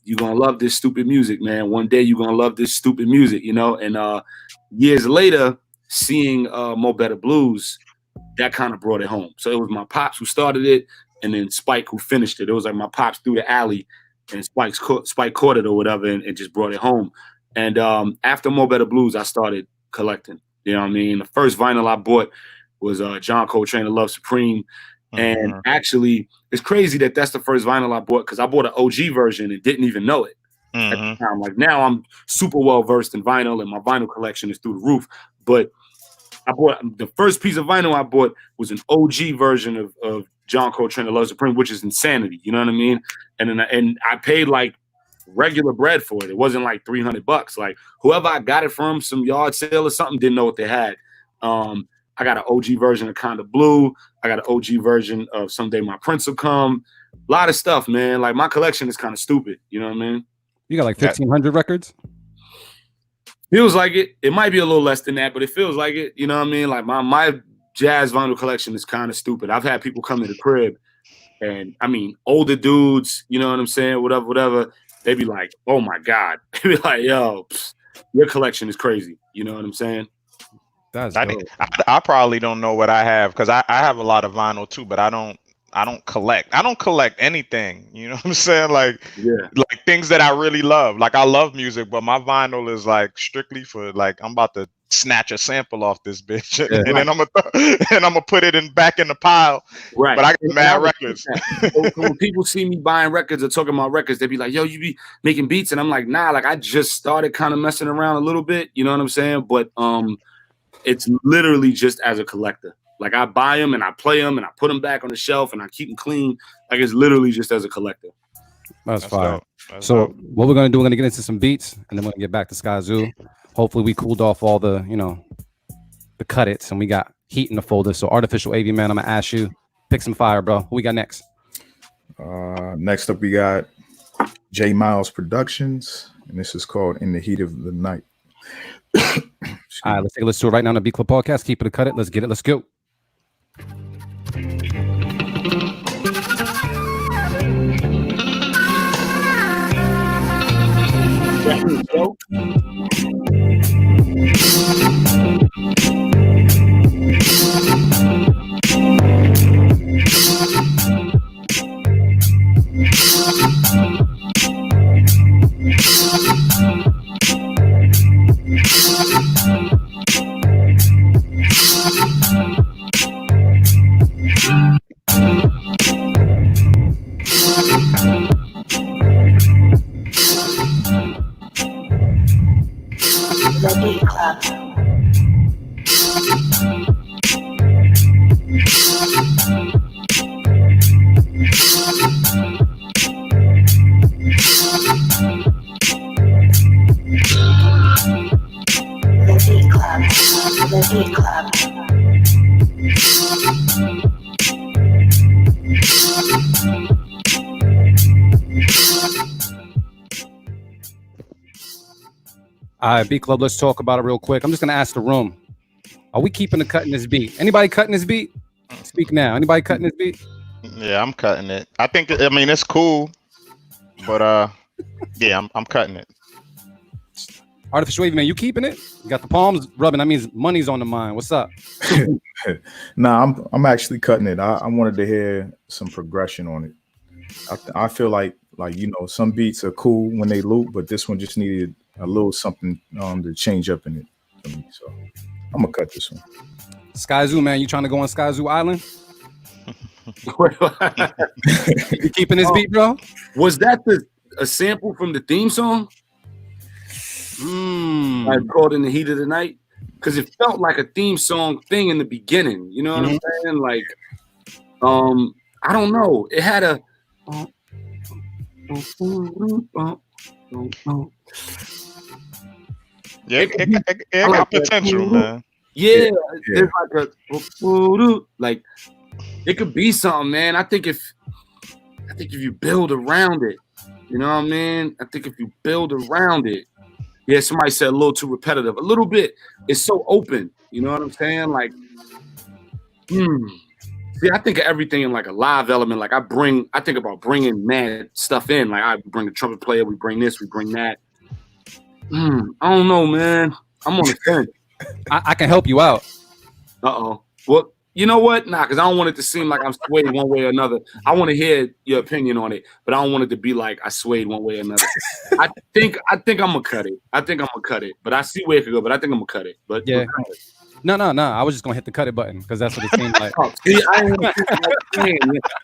you're gonna love this stupid music, man. One day you're gonna love this stupid music, you know. And years later, seeing Mo Better Blues, that kind of brought it home. So it was my pops who started it, and then Spike who finished it. It was like my pops through the alley, and Spike caught it or whatever, and just brought it home. And after Mo Better Blues, I started collecting. You know what I mean? The first vinyl I bought was John Coltrane, The Love Supreme. And actually, it's crazy that that's the first vinyl I bought, because I bought an OG version and didn't even know it. At the time. Like now I'm super well versed in vinyl, and my vinyl collection is through the roof. But I bought the first piece of vinyl I bought was an OG version of John Coltrane, The Love Supreme, which is insanity. You know what I mean? And I paid like regular bread for it. It wasn't like $300. Like whoever I got it from, some yard sale or something, didn't know what they had. I got an OG version of Kinda Blue. I got an OG version of Someday My Prince Will Come. A lot of stuff, man. Like my collection is kind of stupid. You know what I mean? You got like 1,500 records? Feels like it. It might be a little less than that, but it feels like it. You know what I mean? Like my jazz vinyl collection is kind of stupid. I've had people come to the crib, and I mean, older dudes, you know what I'm saying? Whatever. They be like, oh my God. They be like, yo, your collection is crazy. You know what I'm saying? I probably don't know what I have, because I have a lot of vinyl too, but I don't collect. I don't collect anything. You know what I'm saying? Like things that I really love. Like I love music, but my vinyl is like strictly for like I'm about to snatch a sample off this bitch, and then I'm gonna put it back in the pile. Right. But I got mad records. So when people see me buying records or talking about records, they be like, "Yo, you be making beats," and I'm like, "Nah, like I just started kind of messing around a little bit." You know what I'm saying? But it's literally just as a collector. Like I buy them and I play them and I put them back on the shelf and I keep them clean. Like it's literally just as a collector. That's fine. So what we're gonna do? We're gonna get into some beats, and then we're gonna get back to Skyzoo. Hopefully, we cooled off all the the cut its, and we got heat in the folder. So Artificial AV, man, I'm gonna ask you, pick some fire, bro. Who we got next? Next up, we got J Miles Productions, and this is called In the Heat of the Night. All right, let's take a listen to it right now on the B Club Podcast. Keep it a cut it. Let's get it. Let's go. All right, B Club, let's talk about it real quick. I'm just going to ask the room. Are we keeping the cut in this beat? Anybody cutting this beat? Speak now. Anybody cutting this beat? Yeah, I'm cutting it. I mean, it's cool, but yeah, I'm cutting it. Artificial Wave, man, you keeping it? You got the palms rubbing. That means money's on the mind. What's up? Nah, I'm actually cutting it. I wanted to hear some progression on it. I feel like some beats are cool when they loop, but this one just needed a little something to change up in it for me. So I'm gonna cut this one. Skyzoo, man, you trying to go on Skyzoo Island? You keeping this beat, bro? Was that a sample from the theme song? I called In the Heat of the Night, because it felt like a theme song thing in the beginning. You know what I'm saying? Like, I don't know. It had a. Yeah, it got potential, man. Yeah, it's like it could be something, man. I think if you build around it, you know what I mean? I think if you build around it, yeah, somebody said a little too repetitive. A little bit. It's so open. You know what I'm saying? Like, See, I think of everything in like a live element. Like I think about bringing mad stuff in. Like I bring a trumpet player, we bring this, we bring that. I don't know, man. I'm on the fence. I can help you out. Uh-oh. Well, you know what? Nah, because I don't want it to seem like I'm swayed one way or another. I want to hear your opinion on it, but I don't want it to be like I swayed one way or another. I think I'm gonna cut it. But I see where it could go, but I think I'm gonna cut it. But Yeah. No. I was just gonna hit the cut it button because that's what it seemed like. See, I ain't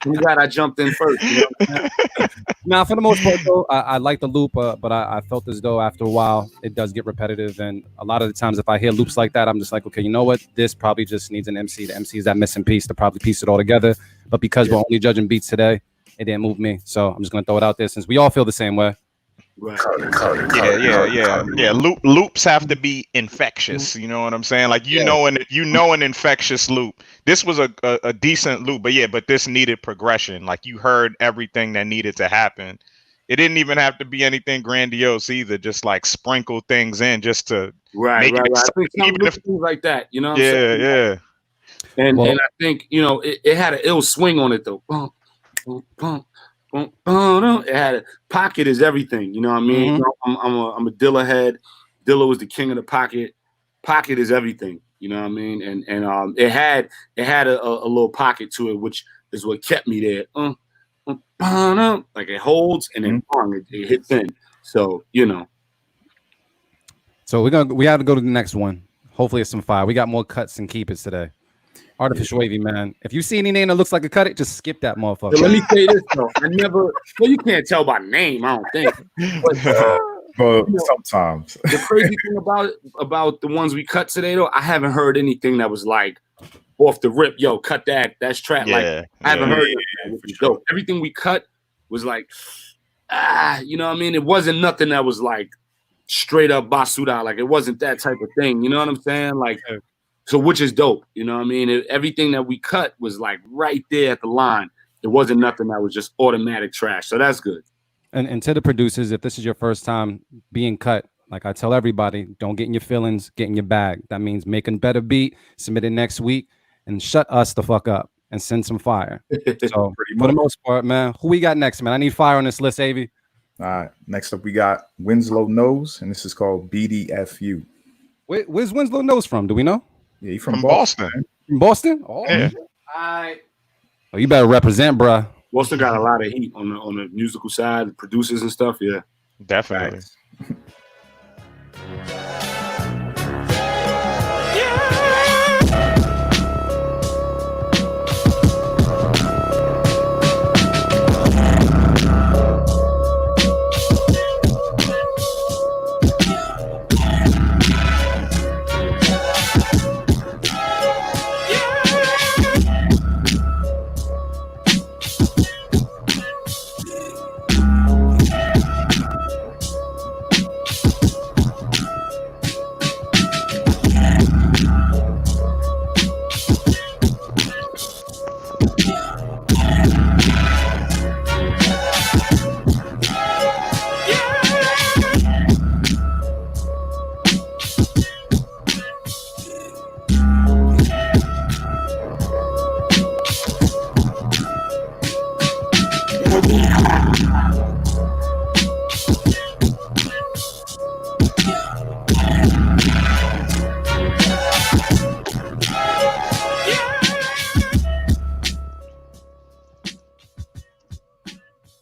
I'm glad I jumped in first. You know? Now, for the most part, though, I like the loop, but I felt as though after a while it does get repetitive, and a lot of the times if I hear loops like that, I'm just like, okay, you know what? This probably just needs an MC. The MC is that missing piece to probably piece it all together. But because we're only judging beats today, it didn't move me, so I'm just gonna throw it out there since we all feel the same way. Right. Yeah. Loops have to be infectious. You know what I'm saying? Like you know an infectious loop. This was a decent loop, but this needed progression. Like you heard everything that needed to happen. It didn't even have to be anything grandiose either. Just like sprinkle things in just to Right. I think even if things like that. You know what I'm saying? Yeah. And I think it had an ill swing on it though. Bump, bump, bump. It had a pocket is everything, you know what I mean? I'm a Dilla head. Dilla was the king of the pocket. Pocket is everything, you know what I mean? And it had a little pocket to it, which is what kept me there. Like it holds and then it hits in. So So we have to go to the next one. Hopefully it's some fire. We got more cuts and keep it today. Artificial Wavy, man. If you see any name that looks like a cut it, just skip that motherfucker. Let me say this though. You can't tell by name, I don't think. But sometimes the crazy thing about the ones we cut today though, I haven't heard anything that was like off the rip, yo, cut that. That's trap. I haven't heard that, which is dope. Everything we cut was like, you know what I mean? It wasn't nothing that was like straight up basuda. Like it wasn't that type of thing. You know what I'm saying? Like. So which is dope, you know what I mean? Everything that we cut was like right there at the line. It wasn't nothing that was just automatic trash. So that's good. And to the producers, if this is your first time being cut, like I tell everybody, don't get in your feelings, get in your bag. That means make a better beat, submit it next week, and shut us the fuck up and send some fire. So for the most part, man, who we got next, man? I need fire on this list, Avy. All right. Next up, we got Winslow Nose, and this is called BDFU. Where's Winslow Nose from? Do we know? Yeah, he's from Boston. From Boston? Oh, yeah. Oh, you better represent, bruh. Boston got a lot of heat on the musical side, producers and stuff. Yeah, definitely.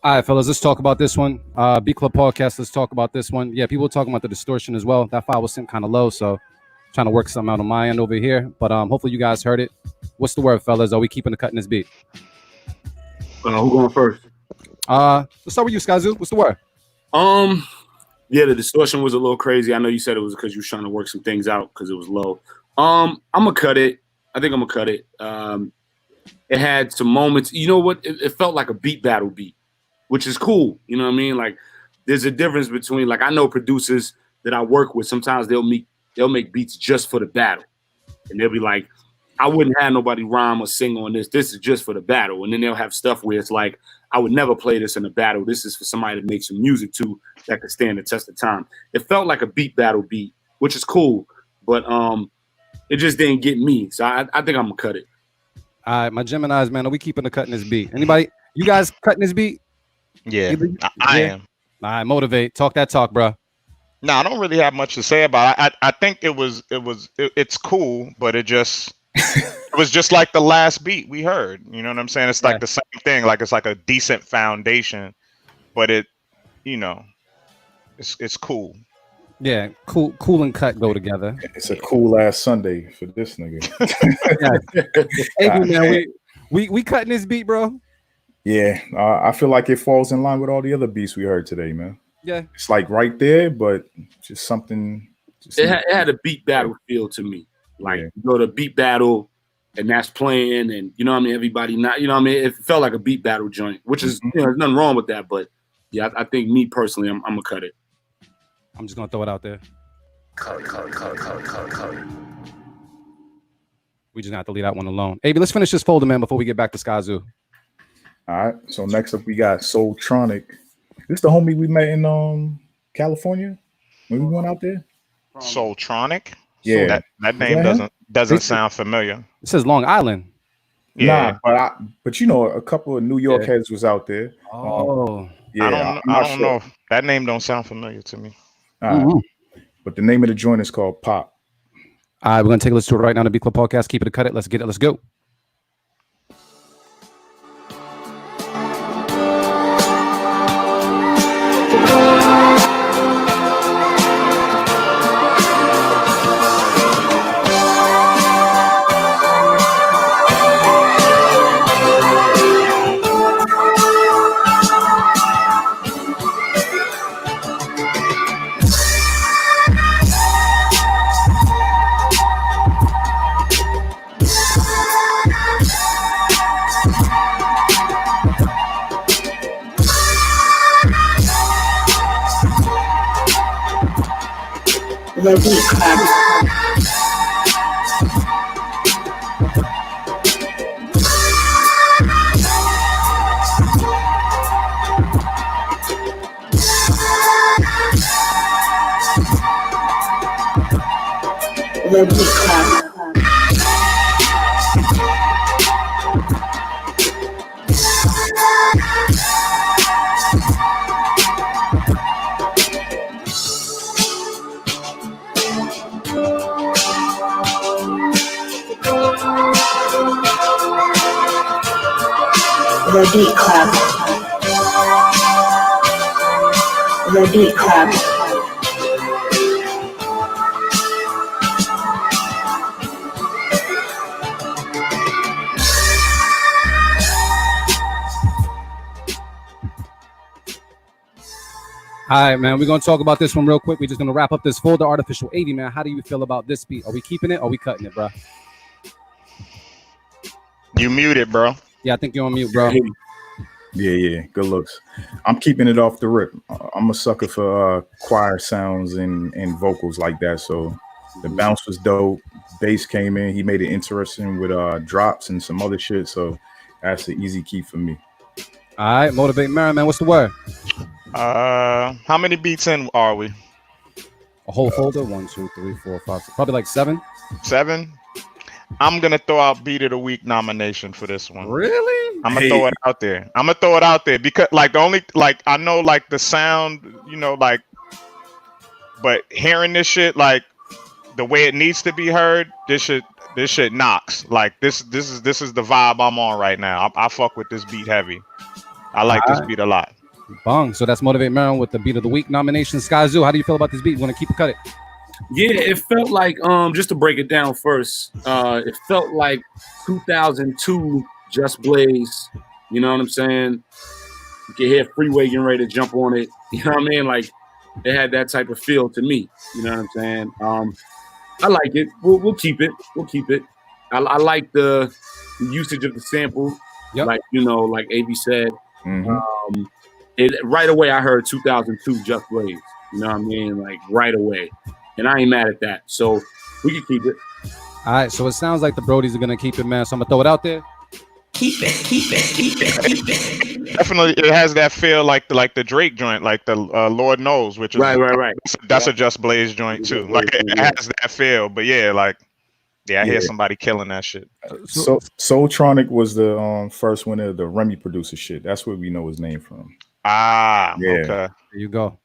All right, fellas, let's talk about this one. B Club Podcast, let's talk about this one. Yeah, people were talking about the distortion as well. That file was sent kind of low, so trying to work something out on my end over here. But hopefully you guys heard it. What's the word, fellas? Are we keeping the cut in this beat? Who going first? Let's start with you, Skyzoo. What's the word? Yeah, the distortion was a little crazy. I know you said it was because you were trying to work some things out because it was low. I'm gonna cut it. I think I'm gonna cut it. It had some moments. You know what? It felt like a beat battle beat, which is cool. You know what I mean? Like, there's a difference between, like, I know producers that I work with, sometimes they'll make beats just for the battle. And they'll be like, I wouldn't have nobody rhyme or sing on this. This is just for the battle. And then they'll have stuff where it's like, I would never play this in a battle. This is for somebody to make some music to that could stand the test of time. It felt like a beat battle beat, which is cool. But it just didn't get me. So I think I'm going to cut it. All right, my Geminis, man, are we keeping the cutting this beat? Anybody? You guys cutting this beat? Yeah, Either- I yeah? am. All right, motivate. Talk that talk, bro. No, I don't really have much to say about it. I think it's cool, but it was just like the last beat we heard. You know what I'm saying? It's like the same thing. Like it's like a decent foundation, but it's cool. Yeah, cool and cut go together. It's a cool ass Sunday for this nigga. Hey, God, man, we cutting this beat, bro. yeah, I feel like it falls in line with all the other beats we heard today, man. Yeah, It's like right there, but just something. It had a beat battle feel to me. Like you go to beat battle, and that's playing, and you know what I mean. Everybody not, you know what I mean. It felt like a beat battle joint, which is there's nothing wrong with that. But yeah, I think me personally, I'm gonna cut it. I'm just gonna throw it out there. Cut. We just gonna have to leave that one alone. Hey, let's finish this folder, man, before we get back to Skyzoo. All right. So next up, we got Soultronic. This the homie we met in California when we went out there. Soultronic. Yeah, that name doesn't sound familiar. It says Long Island. Yeah, nah, but you know, a couple of New York heads was out there. Oh, Yeah, I don't know. That name don't sound familiar to me. But the name of the joint is called Pop. all right, we're gonna take a listen to it right now. The Beat Club Podcast. Keep it a cut it. Let's get it. Let's go. The Beat Club. The Beat Club. The Beat Club. The Beat Club. All right, man. We're gonna talk about this one real quick. We're just gonna wrap up this folder. Artificial 80, man. How do you feel about this beat? Are we keeping it? Or are we cutting it, bro? You muted, bro. Yeah, I think you're on mute, bro. Yeah. Good looks. I'm keeping it off the rip. I'm a sucker for choir sounds and vocals like that. So the bounce was dope. Bass came in. He made it interesting with drops and some other shit. So that's an easy keep for me. All right, Motivate Mary, man. What's the word? How many beats in are we? A whole folder? 1, 2, 3, 4, 5. Probably like 7. 7. I'm gonna throw out Beat of the Week nomination for this one. Really? I'm gonna throw it out there. Because like the only I know like the sound, but hearing this shit like the way it needs to be heard, this shit knocks. Like this is the vibe I'm on right now. I fuck with this beat heavy. I like this beat a lot. Bong. So that's Motivate Maryland with the Beat of the Week nomination. Skyzoo, how do you feel about this beat? You want to keep it, cut it? Yeah, it felt like just to break it down first, it felt like 2002 Just Blaze. You know what I'm saying? You can hear Freeway getting ready to jump on it. You know what I mean? Like it had that type of feel to me. You know what I'm saying? I like it. We'll keep it. We'll keep it. I like the usage of the sample. Yep. Like like AB said. It right away I heard 2002 Just Blaze. You know what I mean? Like right away. And I ain't mad at that. So we can keep it. All right. So it sounds like the Brodies are going to keep it, man. So I'm going to throw it out there. Keep it. Definitely, it has that feel like the Drake joint, like the Lord Knows, which is right. That's a Just Blaze joint too. Like it has that feel. But yeah, Yeah, I hear Yeah. somebody killing that shit. So Soultronic was the first winner of the Remy producer shit. That's where we know his name from. Ah, Yeah. okay. There you go.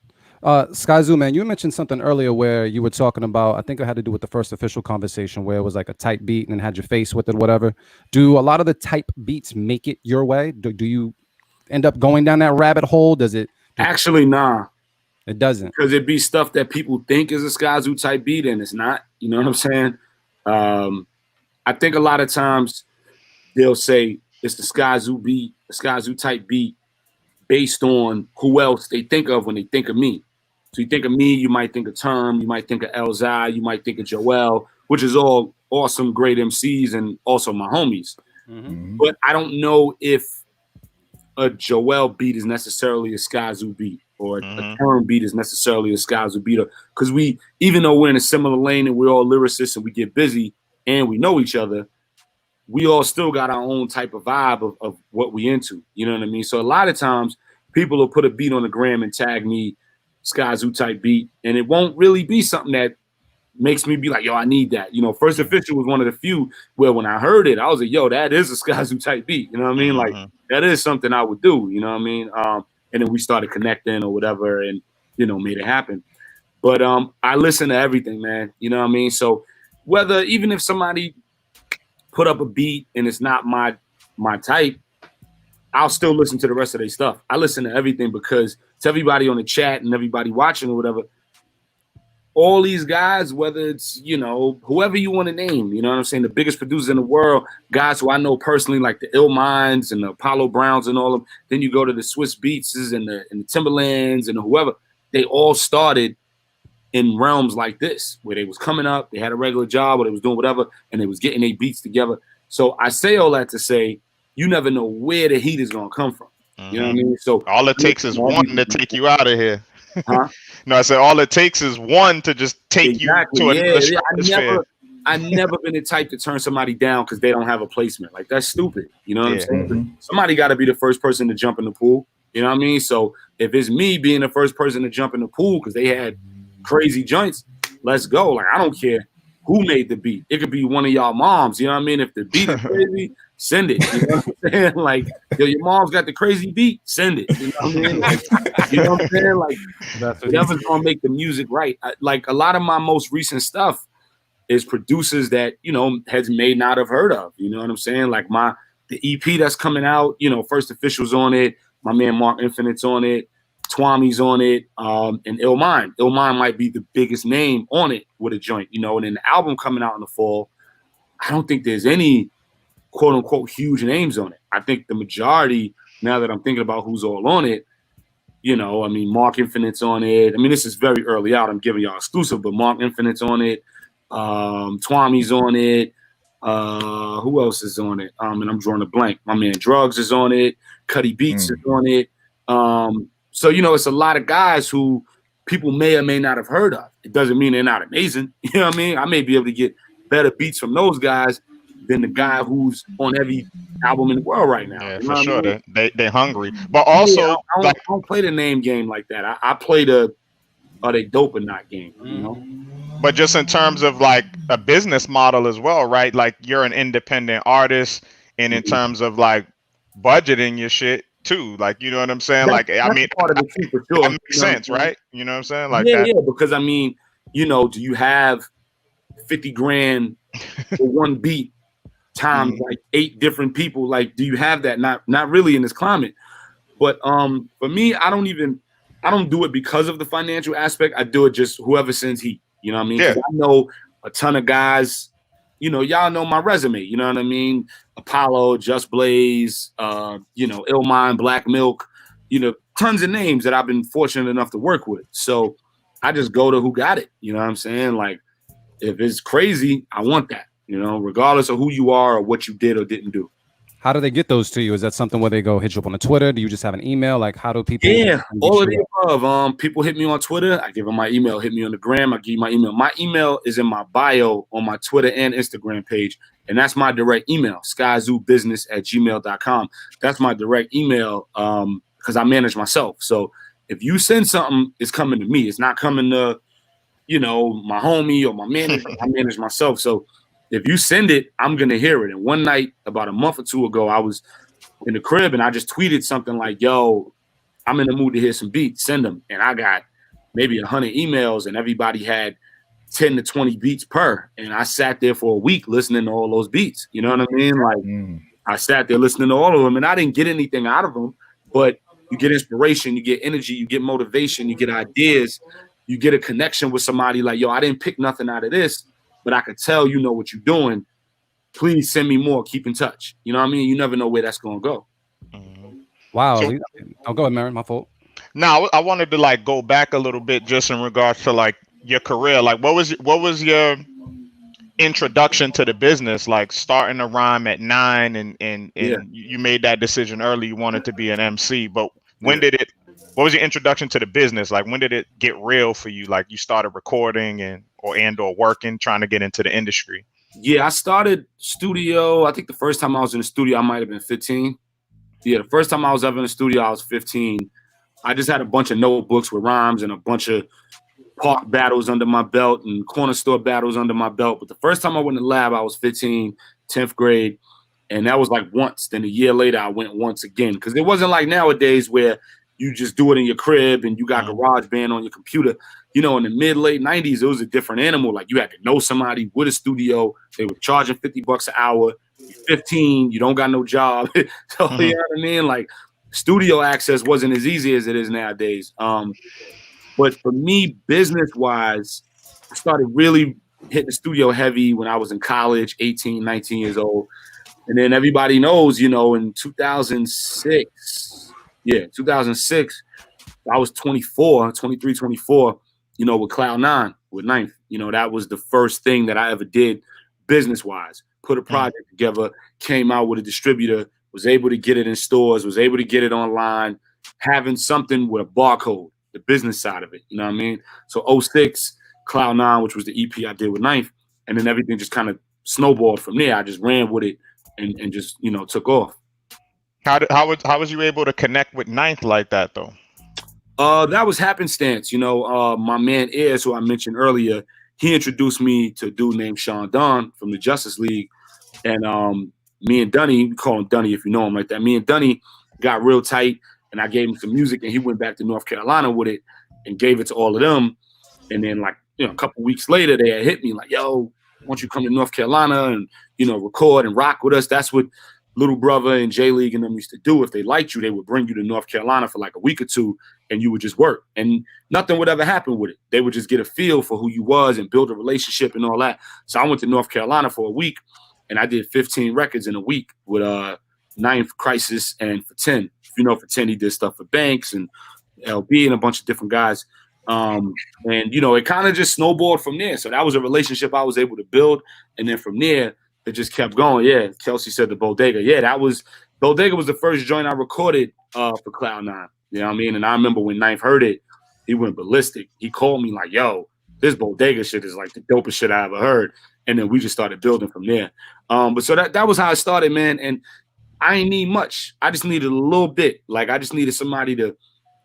Skyzoo, man, you mentioned something earlier where you were talking about, I think it had to do with the first official conversation where it was like a type beat and had your face with it, whatever. Do a lot of the type beats make it your way? Do you end up going down that rabbit hole? Does it? Actually, nah, It doesn't. because it be stuff that people think is a Skyzoo type beat and it's not. You know what I'm saying? I think a lot of times they'll say it's the Skyzoo beat, the Skyzoo type beat, based on who else they think of when they think of me. So you think of me, you might think of Term, you might think of Elzai, you might think of Joel, which is all awesome, great MCs and also my homies. Mhm. But I don't know if a Joel beat is necessarily a Skyzoo beat or a Term beat is necessarily a Skyzoo beat. Because we, even though we're in a similar lane and we're all lyricists and we get busy and we know each other, we all still got our own type of vibe of what we into. You know what I mean? So a lot of times people will put a beat on the gram and tag me Skyzoo type beat, and it won't really be something that makes me be like, yo, I need that. You know, First Official was one of the few where when I heard it, I was like, yo, that is a Skyzoo type beat. You know what I mean? Like that is something I would do. You know what I mean? And then we started connecting or whatever, and made it happen. But I listen to everything, man. You know what I mean? So whether even if somebody put up a beat and it's not my type, I'll still listen to the rest of their stuff. I listen to everything because to everybody on the chat and everybody watching or whatever, all these guys, whether it's, whoever you want to name, you know what I'm saying, the biggest producers in the world, guys who I know personally, like the Ill Minds and the Apollo Browns and all of them, then you go to the Swiss Beatses and the Timberlands and whoever, they all started in realms like this, where they was coming up, they had a regular job, or they was doing whatever, and they was getting their beats together. So I say all that to say, you never know where the heat is gonna come from. You know what I mean? So all it takes is one to take you out of here. Huh? No, I said all it takes is one to just take you to another stratosphere. I never been the type to turn somebody down because they don't have a placement. Like that's stupid. You know what I'm saying? Somebody got to be the first person to jump in the pool. You know what I mean? So if it's me being the first person to jump in the pool because they had crazy joints, let's go. Like I don't care who made the beat. It could be one of y'all moms. You know what I mean? If the beat is crazy, send it. You know what I'm saying? Like, yo, your mom's got the crazy beat, send it. You know what I mean? Like, you know what I'm saying? Like, whatever's gonna make the music right. Like a lot of my most recent stuff is producers that heads may not have heard of. You know what I'm saying? Like the EP that's coming out. First Official's on it. My man Mark Infinite's on it. Twami's on it, and Ill Mind. Ill Mind might be the biggest name on it with a joint, and then the album coming out in the fall, I don't think there's any quote unquote huge names on it. I think the majority, now that I'm thinking about who's all on it, I mean, Mark Infinite's on it. I mean, this is very early out. I'm giving y'all exclusive, but Mark Infinite's on it. Twami's on it. Who else is on it? And I'm drawing a blank. My man Drugs is on it. Cuddy Beats is on it. So, it's a lot of guys who people may or may not have heard of. It doesn't mean they're not amazing. You know what I mean? I may be able to get better beats from those guys than the guy who's on every album in the world right now. Yeah, you know for sure. I mean? They're hungry. But also, I don't play the name game like that. I play the are they dope or not game, But just in terms of like a business model as well, right? Like you're an independent artist, and in terms of like budgeting your shit too, like you know what I'm saying? Like I mean, part of the truth for sure. That makes sense, right? You know what I'm saying? Like yeah, that. yeah. Because I mean, do you have 50 grand for one beat times like 8 different people? Like, do you have that? Not really in this climate. But for me, I don't do it because of the financial aspect. I do it just whoever sends heat. You know what I mean? 'Cause I know a ton of guys. Y'all know my resume. You know what I mean? Apollo, Just Blaze, Ill Mind, Black Milk. Tons of names that I've been fortunate enough to work with. So I just go to who got it. You know what I'm saying? Like, if it's crazy, I want that. Regardless of who you are or what you did or didn't do. How do they get those to you? Is that something where they go hit you up on the Twitter? Do you just have an email? Like, how do people? Yeah, all of the above. People hit me on Twitter. I give them my email. Hit me on the gram. I give you my email. My email is in my bio on my Twitter and Instagram page. And that's my direct email, skyzoobusiness@gmail.com. That's my direct email because I manage myself. So if you send something, it's coming to me. It's not coming to, my homie or my manager. I manage myself. So if you send it, I'm gonna hear it. And one night, about a month or two ago, I was in the crib and I just tweeted something like, "Yo, I'm in the mood to hear some beats. Send them." And I got maybe 100 emails, and everybody had 10 to 20 beats per. And I sat there for a week listening to all those beats. You know what I mean? Like I sat there listening to all of them, and I didn't get anything out of them, but you get inspiration, you get energy, you get motivation, you get ideas, you get a connection with somebody like, yo, I didn't pick nothing out of this, but I could tell you know what you're doing. Please send me more. Keep in touch. You know what I mean? You never know where that's going to go. Wow. So- I'll go ahead, Mary. My fault. Now I wanted to like go back a little bit just in regards to like your career. Like what was your introduction to the business, like starting to rhyme at 9 and you made that decision early, you wanted to be an MC, but what was your introduction to the business? Like when did it get real for you? Like you started recording or working, trying to get into the industry? Yeah, I started studio. I think the first time I was in the studio, I might have been 15. Yeah, the first time I was ever in the studio, I was 15. I just had a bunch of notebooks with rhymes and a bunch of park battles under my belt and corner store battles under my belt. But the first time I went in the lab, I was 15, 10th grade. And that was like once. Then a year later, I went once again. Because it wasn't like nowadays where you just do it in your crib and you got GarageBand on your computer. You know, in the mid-late 90s, it was a different animal. Like you had to know somebody with a studio. They were charging $50 an hour. You're 15, you don't got no job. So you know what I mean? Like studio access wasn't as easy as it is nowadays. But for me, business-wise, I started really hitting the studio heavy when I was in college, 18, 19 years old. And then everybody knows, you know, in 2006, I was 24, 23, 24, you know, with Cloud9, with Ninth. You know, that was the first thing that I ever did business-wise. Put a project together, came out with a distributor, was able to get it in stores, was able to get it online, having something with a barcode, the business side of it, you know what I mean? So 06, Cloud9, which was the EP I did with Ninth, and then everything just kind of snowballed from there. I just ran with it and just, you know, took off. How was you able to connect with Ninth like that though? That was happenstance. You know, my man Ayers, who I mentioned earlier, he introduced me to a dude named Sean Dunn from the Justice League. And me and Dunny, we call him Dunny if you know him like that. Me and Dunny got real tight, and I gave him some music, and he went back to North Carolina with it and gave it to all of them. And then, like, you know, a couple weeks later, they had hit me like, yo, why don't you come to North Carolina and, you know, record and rock with us? That's what Little Brother and J League and them used to do. If they liked you, they would bring you to North Carolina for like a week or two, and you would just work. And nothing would ever happen with it. They would just get a feel for who you was and build a relationship and all that. So I went to North Carolina for a week, and I did 15 records in a week with Ninth, Crisis, and For 10. If you know For 10, he did stuff for Banks and LB and a bunch of different guys. And, you know, it kind of just snowballed from there. So that was a relationship I was able to build. And then from there, it just kept going. Yeah, Kelsey said the Bodega. Yeah, Bodega was the first joint I recorded for Cloud9. You know what I mean? And I remember when Ninth heard it, he went ballistic. He called me like, yo, this Bodega shit is like the dopest shit I ever heard. And then we just started building from there. But so that was how it started, man. And I ain't need much. I just needed a little bit. Like I just needed somebody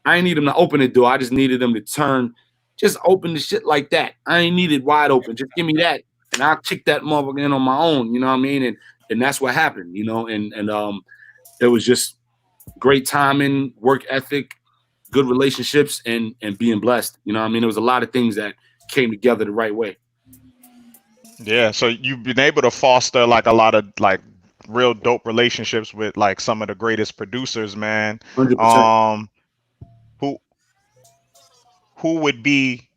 I ain't need them to open the door. I just needed them to just open the shit like that. I ain't need it wide open. Just give me that. And I'll kick that motherfucker in on my own, you know what I mean? And that's what happened, you know? And it was just great timing, work ethic, good relationships, and being blessed. You know what I mean? There was a lot of things that came together the right way. Yeah, so you've been able to foster like a lot of like real dope relationships with like some of the greatest producers, man. 100%. Who would be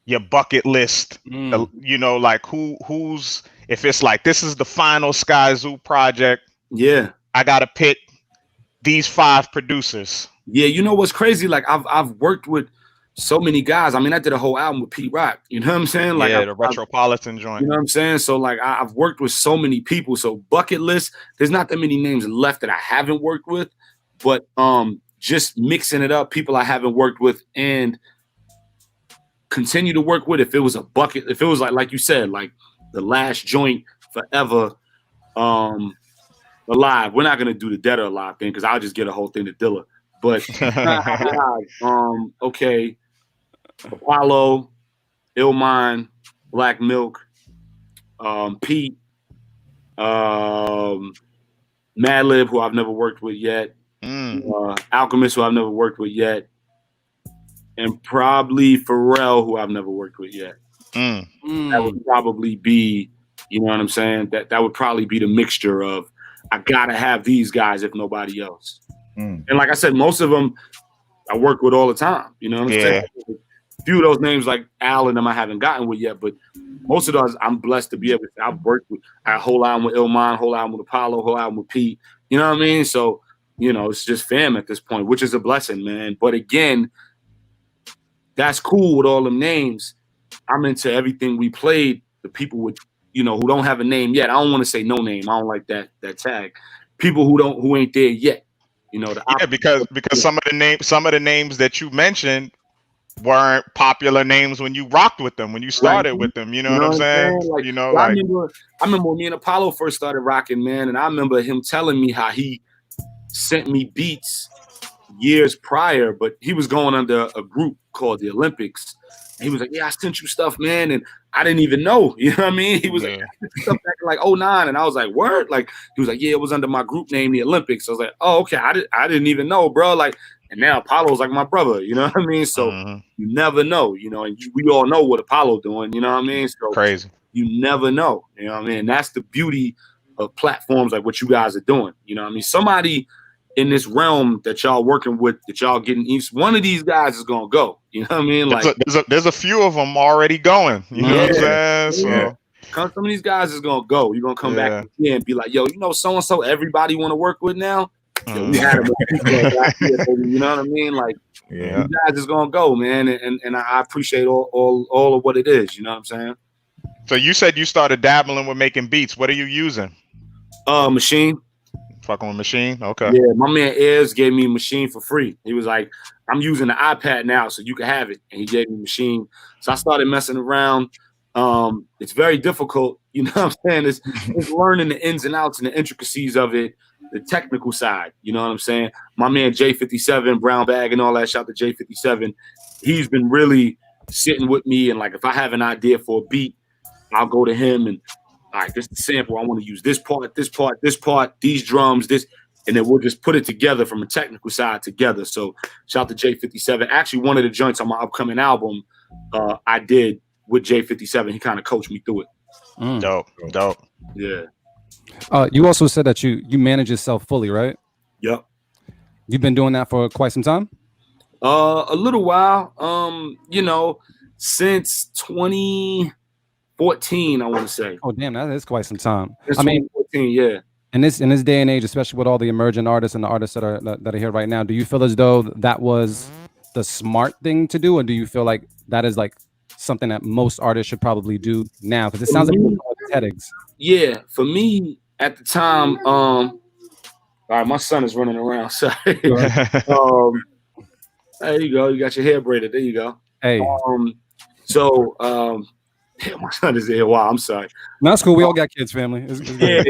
your bucket list? You know, like who's if it's like this is the final Skyzoo project. Yeah, I gotta pick these 5 producers. Yeah, you know what's crazy? Like I've worked with so many guys. I mean, I did a whole album with Pete Rock. You know what I'm saying? Like the Retropolitan joint. You know what I'm saying? So like I've worked with so many people. So bucket list, there's not that many names left that I haven't worked with, but just mixing it up, people I haven't worked with and continue to work with. If it was a bucket, if it was like you said, like the last joint forever, alive. We're not gonna do the Dead or Alive thing because I'll just get a whole thing to Dilla. But okay, Apollo, Illmind, Black Milk, Pete, Madlib, who I've never worked with yet, Alchemist, who I've never worked with yet, and probably Pharrell, who I've never worked with yet. That would probably be, you know what I'm saying? That would probably be the mixture of I gotta have these guys if nobody else. And like I said, most of them I work with all the time. You know what I'm saying? A few of those names like Al and them I haven't gotten with yet, but most of those I'm blessed to be able to. I've worked with a whole album with Illmind, whole album with Apollo, whole album with Pete. You know what I mean? So, you know, it's just fam at this point, which is a blessing, man. But again, that's cool with all them names. I'm into everything we played. The people with, you know, who don't have a name yet. I don't want to say no name. I don't like that tag. People who ain't there yet. You know, because some of the names that you mentioned weren't popular names when you rocked with them, when you started with them. You know what I'm saying? Like, you know, I like remember when me and Apollo first started rocking, man, and I remember him telling me how he sent me beats years prior, but he was going under a group called the Olympics. And he was like, "Yeah, I sent you stuff, man," and I didn't even know. You know what I mean? He was like, stuff back in like 2009, and I was like, "Word?" Like he was like, "Yeah, it was under my group name, the Olympics." I was like, "Oh, okay." I didn't even know, bro. Like, and now Apollo's like my brother. You know what I mean? So you never know. You know, and we all know what Apollo doing. You know what I mean? So crazy. You never know. You know what I mean? And that's the beauty of platforms like what you guys are doing. You know what I mean? Somebody in this realm that y'all working with, that y'all getting, each one of these guys is gonna go. You know what I mean? Like there's a few of them already going. You know what I'm saying? So some of these guys is gonna go. You're gonna come back again and be like, "Yo, you know, so and so, everybody want to work with now." Yeah, we had them. You know what I mean? Like, you guys is gonna go, man, and I appreciate all of what it is. You know what I'm saying? So you said you started dabbling with making beats. What are you using? Machine. Fucking with Machine? Okay. Yeah, my man Ayers gave me Machine for free. He was like, "I'm using the iPad now, so you can have it." And he gave me Machine. So I started messing around. It's very difficult, you know what I'm saying? It's learning the ins and outs and the intricacies of it, the technical side, you know what I'm saying? My man J57, Brown Bag and all that, shout to J57. He's been really sitting with me, and like if I have an idea for a beat, I'll go to him and all right, this is the sample. I want to use this part, these drums, this, and then we'll just put it together from a technical side together. So shout out to J57. Actually, one of the joints on my upcoming album, I did with J57. He kind of coached me through it. Dope. Yeah. You also said that you manage yourself fully, right? Yep. You've been doing that for quite some time? A little while. You know, since 2014, I want to say. Oh, damn, that is quite some time. I mean, 2014, yeah. In this day and age, especially with all the emerging artists and the artists that are here right now, do you feel as though that was the smart thing to do, or do you feel like that is like something that most artists should probably do now? Because it sounds like headaches. Yeah, for me at the time, all right, my son is running around. Sorry. There you go. You got your hair braided. There you go. Hey. Yeah, my son is here. Wow, I'm sorry. No, that's cool. We all got kids, family. Yeah.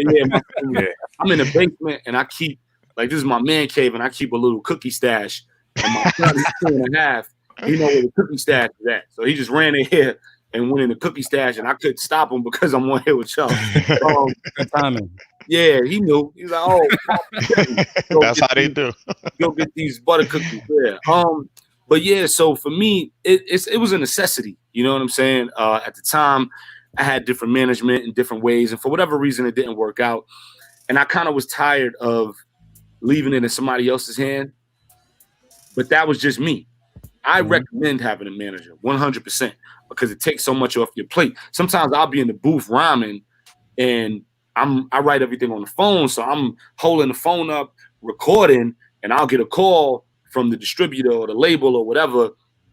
I'm in the basement, and I keep, like, this is my man cave, and I keep a little cookie stash. And my son is 2.5. He know where the cookie stash is at. So he just ran in here and went in the cookie stash, and I couldn't stop him because I'm on here with y'all. Good timing. Yeah, he knew. He's like, "Oh, that's how they do. Go get these butter cookies." Yeah. But yeah, so for me, it was a necessity. You know what I'm saying? At the time, I had different management in different ways, and for whatever reason, it didn't work out. And I kind of was tired of leaving it in somebody else's hand. But that was just me. I recommend having a manager 100% because it takes so much off your plate. Sometimes I'll be in the booth rhyming, and I write everything on the phone, so I'm holding the phone up, recording, and I'll get a call from the distributor or the label or whatever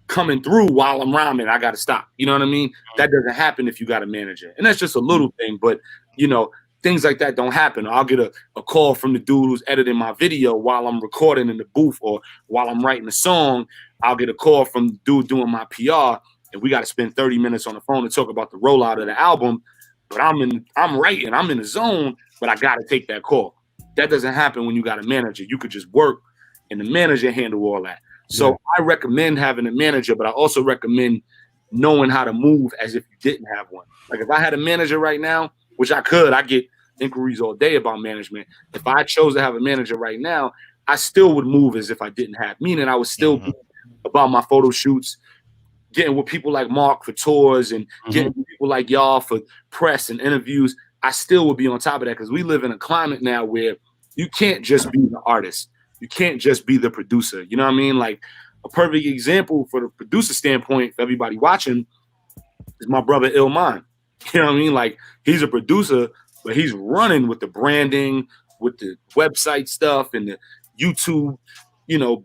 coming through while I'm rhyming. I got to stop. You know what I mean? That doesn't happen if you got a manager. And that's just a little thing, but, you know, things like that don't happen. I'll get a call from the dude who's editing my video while I'm recording in the booth, or while I'm writing a song. I'll get a call from the dude doing my PR, and we got to spend 30 minutes on the phone to talk about the rollout of the album. But I'm writing, I'm in the zone, but I got to take that call. That doesn't happen when you got a manager. You could just work and the manager handle all that. So I recommend having a manager, but I also recommend knowing how to move as if you didn't have one. Like if I had a manager right now, which I could. I get inquiries all day about management. If I chose to have a manager right now, I still would move as if I didn't have. Meaning I would still be about my photo shoots, getting with people like Mark for tours and getting with people like y'all for press and interviews. I still would be on top of that because we live in a climate now where you can't just be the artist. You can't just be the producer. You know what I mean? Like a perfect example for the producer standpoint for everybody watching is my brother Ilman. You know what I mean? Like he's a producer, but he's running with the branding, with the website stuff and the YouTube,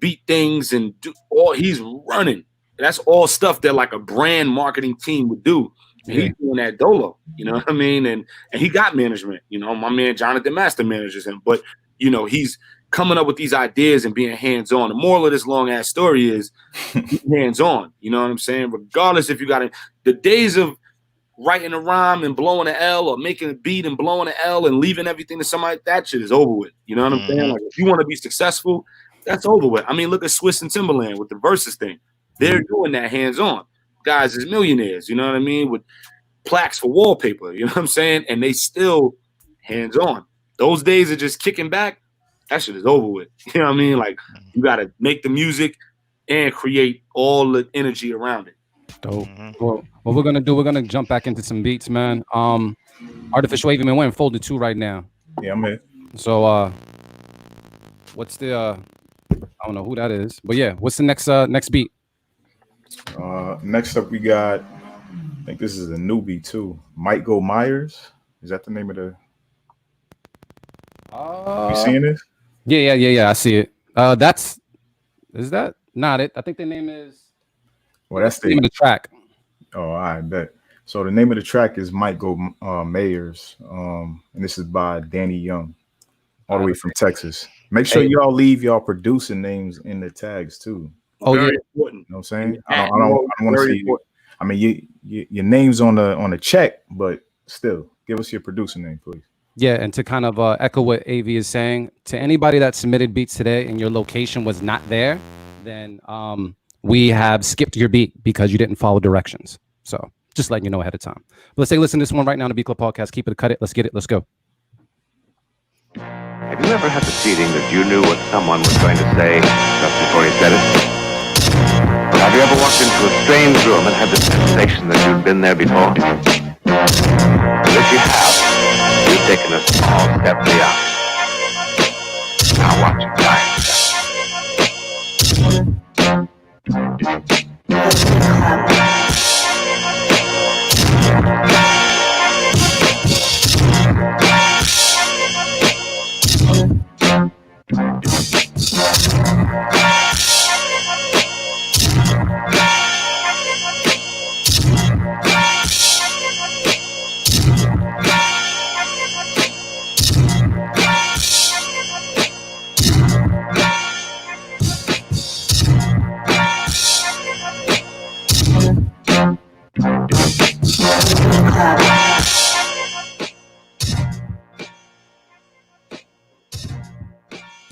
beat things and do all. He's running. That's all stuff that like a brand marketing team would do. And he's doing that dolo, you know what I mean? And he got management, my man Jonathan Master manages him, but he's coming up with these ideas and being hands-on. The moral of this long ass story is hands-on, you know what I'm saying? Regardless if you got the days of writing a rhyme and blowing an L or making a beat and blowing an L and leaving everything to somebody, that shit is over with. You know what I'm saying? Like if you want to be successful, that's over with. I mean, look at Swiss and Timberland with the Versus thing. They're doing that hands-on. Guys is millionaires, you know what I mean? With plaques for wallpaper, you know what I'm saying? And they still hands-on. Those days of just kicking back, that shit is over with. You know what I mean? Like you got to make the music and create all the energy around it. Dope. Well, what we're gonna do, we're gonna jump back into some beats, man. Artificial Wavy, man, we're in folder 2 right now. Yeah, I'm in. So what's the I don't know who that is, but yeah, what's the next beat? Next up we got, I think this is a newbie too. Might Go Myers. Is that the name of the you seeing this? Yeah, I see it. Is that not it? I think the name is That's the name of the track. Oh, I bet. So the name of the track is Might Go Mayors. And this is by Danny Young, all the way from Texas. Make sure y'all leave y'all producing names in the tags too. Oh, Very yeah. important. You know what I'm saying? I don't want to see you. I mean, your name's on the check, but still, give us your producer name, please. Yeah, and to kind of echo what AV is saying, to anybody that submitted beats today and your location was not there, then we have skipped your beat because you didn't follow directions. So just letting you know ahead of time. But let's take a listen to this one right now on the B Club Podcast. Keep it, cut it. Let's get it. Let's go. Have you ever had the feeling that you knew what someone was going to say just before he said it? Or have you ever walked into a strange room and had the sensation that you'd been there before? Well, if you have, you've taken a small step beyond. Now watch it, guys.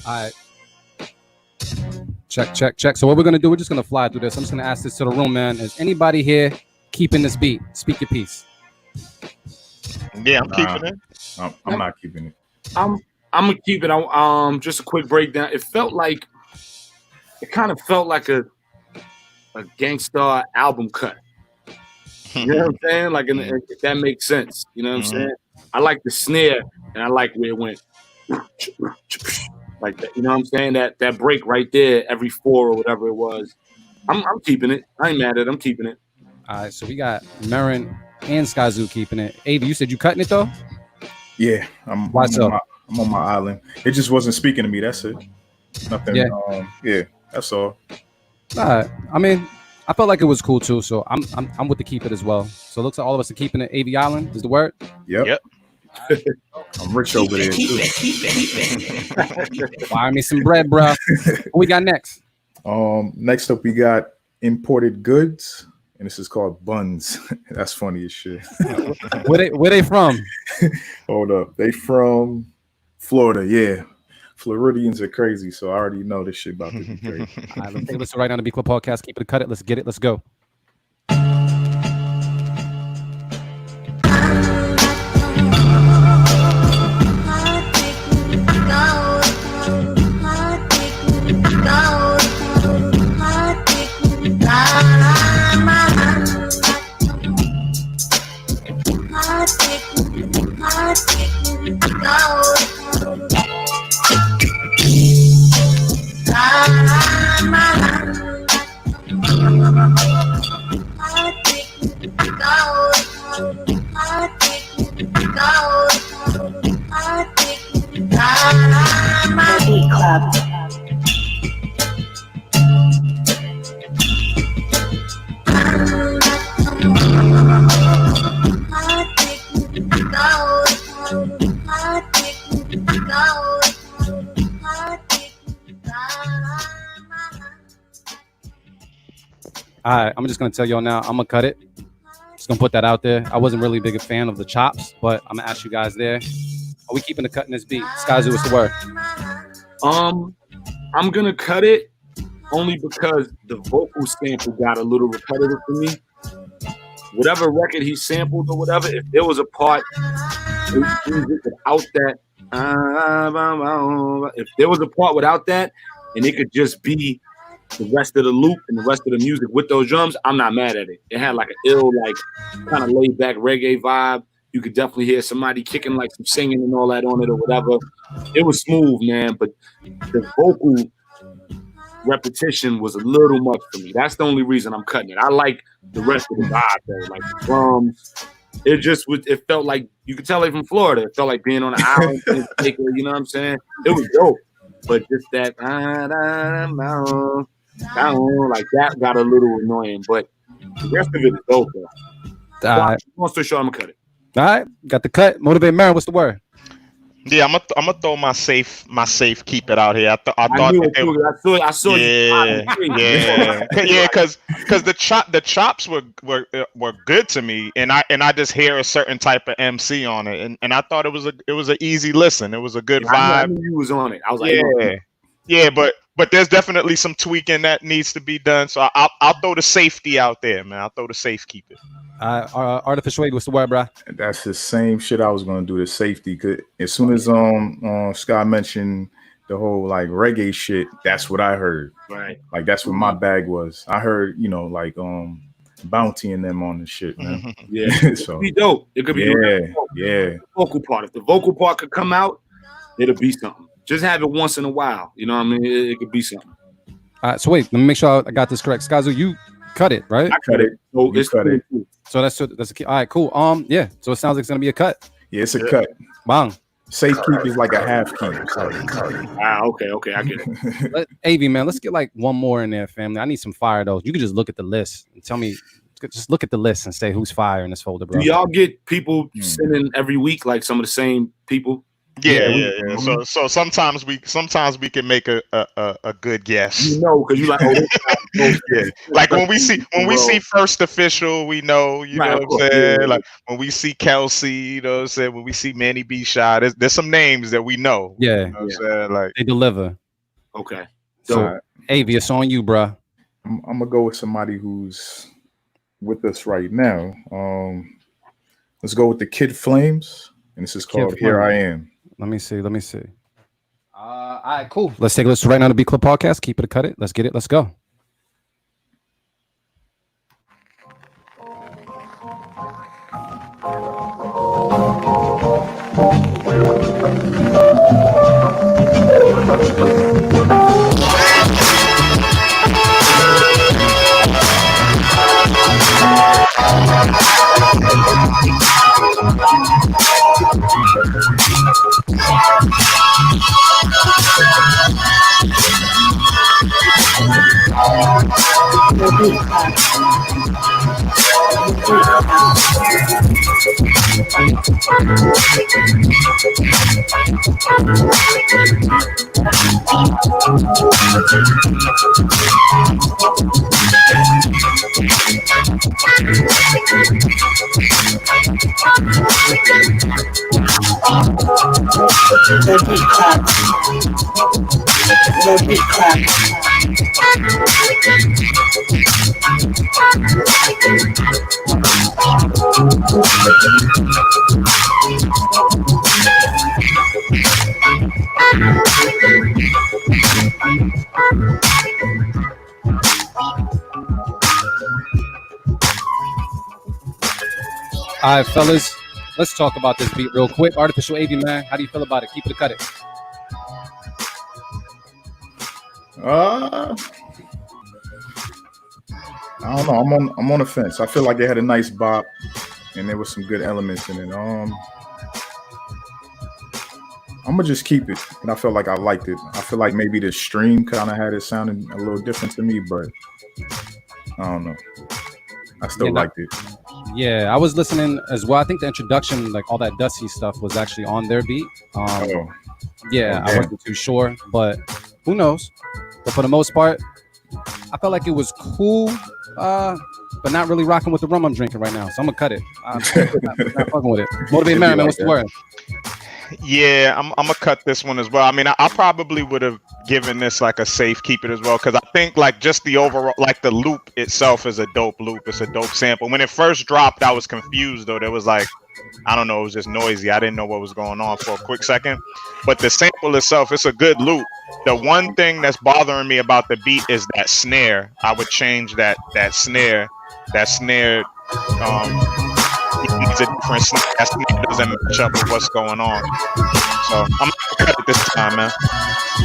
All right. Check. So what we're going to do, we're just going to fly through this. I'm just going to ask this to the room, man. Is anybody here keeping this beat? Speak your piece. Yeah, I'm keeping it. I'm not keeping it. I'm gonna keep it. Just a quick breakdown. It kind of felt like a Gangstar album cut. You know what I'm saying? Like, if that makes sense. You know what I'm saying? I like the snare, and I like where it went like that. You know what I'm saying? That break right there, every 4 or whatever it was. I'm keeping it. I ain't mad at it. I'm keeping it. All right, so we got Marin and Skyzoo keeping it. Avi, you said you cutting it though? Yeah, I'm on my island. It just wasn't speaking to me. That's it. Nothing. Yeah, that's all. All right. I mean, I felt like it was cool too, so I'm with the keep it as well. So it looks like all of us are keeping it. AV Island is the word. Yep. I'm rich over there too. Buy me some bread, bro. What we got next? Next up we got Imported Goods, and this is called Buns. That's funny as shit. Where they from? Hold up, they from Florida. Yeah, Floridians are crazy, so I already know this shit about to be crazy. All right, let's take a listen right now to B Club Podcast. Keep it, cut it. Let's get it. Let's go. The Beat Club. All right, I'm just gonna tell y'all now. I'm gonna cut it. Just gonna put that out there. I wasn't really a big fan of the chops, but I'm gonna ask you guys there. Are we keeping the cut in this beat? Skyzoo, what's the word? I'm gonna cut it only because the vocal sample got a little repetitive for me. Whatever record he sampled or whatever, if there was a part without that, if there was a part without that, and it could just be the rest of the loop and the rest of the music with those drums, I'm not mad at it. It had like an ill, like kind of laid back reggae vibe. You could definitely hear somebody kicking like some singing and all that on it or whatever. It was smooth, man, but the vocal repetition was a little much for me. That's the only reason I'm cutting it. I like the rest of the vibe though, like the drums. It just was. It felt like you could tell they from Florida. It felt like being on an island, you know what I'm saying? It was dope, but just that like that got a little annoying. But the rest of it is dope though. All right, Long story short, I'm gonna cut it. all right, got the cut. Motivate Marin, what's the word? Yeah, I'm gonna throw my safe keep it out here. I thought knew that it. I saw yeah, yeah, because the chops were good to me, and I just hear a certain type of MC on it, and I thought it was an easy listen. It was a good vibe. I knew you was on it. I was like, yeah, but there's definitely some tweaking that needs to be done. So I'll throw the safety out there, man. I'll throw the safe keep it. Artificial Wade, what's the word, bro? That's the same shit I was gonna do, the safety. Cause as soon as Scott mentioned the whole like reggae shit, that's what I heard. Right. Like that's what my bag was. I heard, like Bounty and them on the shit, man. Yeah. So it could be dope. It could be yeah. Vocal part. If the vocal part could come out, it'll be something. Just have it once in a while. You know what I mean? It could be something. All right, so wait, let me make sure I got this correct. Skyzoo, you cut it, right? I cut it. So You cut it. So that's a key. All right, cool. Yeah. So it sounds like it's gonna be a cut. Yeah, it's a cut. Bang. Safe keep is like a half keep. Okay, I get it. AV, man, let's get like one more in there, family. I need some fire though. You can just look at the list and tell me. Just look at the list and say who's fire in this folder, bro. Do y'all get people sending every week, like some of the same people? Yeah. So sometimes we can make a good guess. You know, because you like, yeah. Like when we see First Official, we know, you know what I'm saying? Yeah. Like when we see Kelsey, you know what I'm saying? When we see Manny B. Shot, there's some names that we know. Yeah. You know what I'm saying? Like they deliver. Okay. So AV, it's on you, bro. I'm gonna go with somebody who's with us right now. Let's go with the Kid Flames, and this is called Here I Am. Let me see. All right, cool. Let's take a listen right now to Beat Club Podcast. Keep it or cut it. Let's get it. Let's go. The Beat Club. The Beat Club. The Beat Club. All right, fellas, let's talk about this beat real quick. Artificial AV, man, how do you feel about it? Keep it or cut it. I don't know. I'm on the fence. I feel like they had a nice bop, and there was some good elements in it. I'm gonna just keep it, and I felt like I liked it. I feel like maybe the stream kind of had it sounding a little different to me, but I don't know. I still liked it. Yeah, I was listening as well. I think the introduction, like all that Dusty stuff, was actually on their beat. Yeah, I wasn't too sure, but who knows? But for the most part, I felt like it was cool, but not really rocking with the rum I'm drinking right now. So I'm gonna cut it. I'm not fucking with it. Motivate Merriman, what's the word? Yeah, I'm gonna cut this one as well. I mean, I probably would have given this like a safe keep it as well, because I think like just the overall, like the loop itself is a dope loop. It's a dope sample. When it first dropped, I was confused though. There was like, I don't know, it was just noisy. I didn't know what was going on for a quick second. But the sample itself, it's a good loop. The one thing that's bothering me about the beat is that snare. I would change that snare. That snare, it needs a different snare. That snare doesn't match up with what's going on. So I'm gonna cut it this time, man.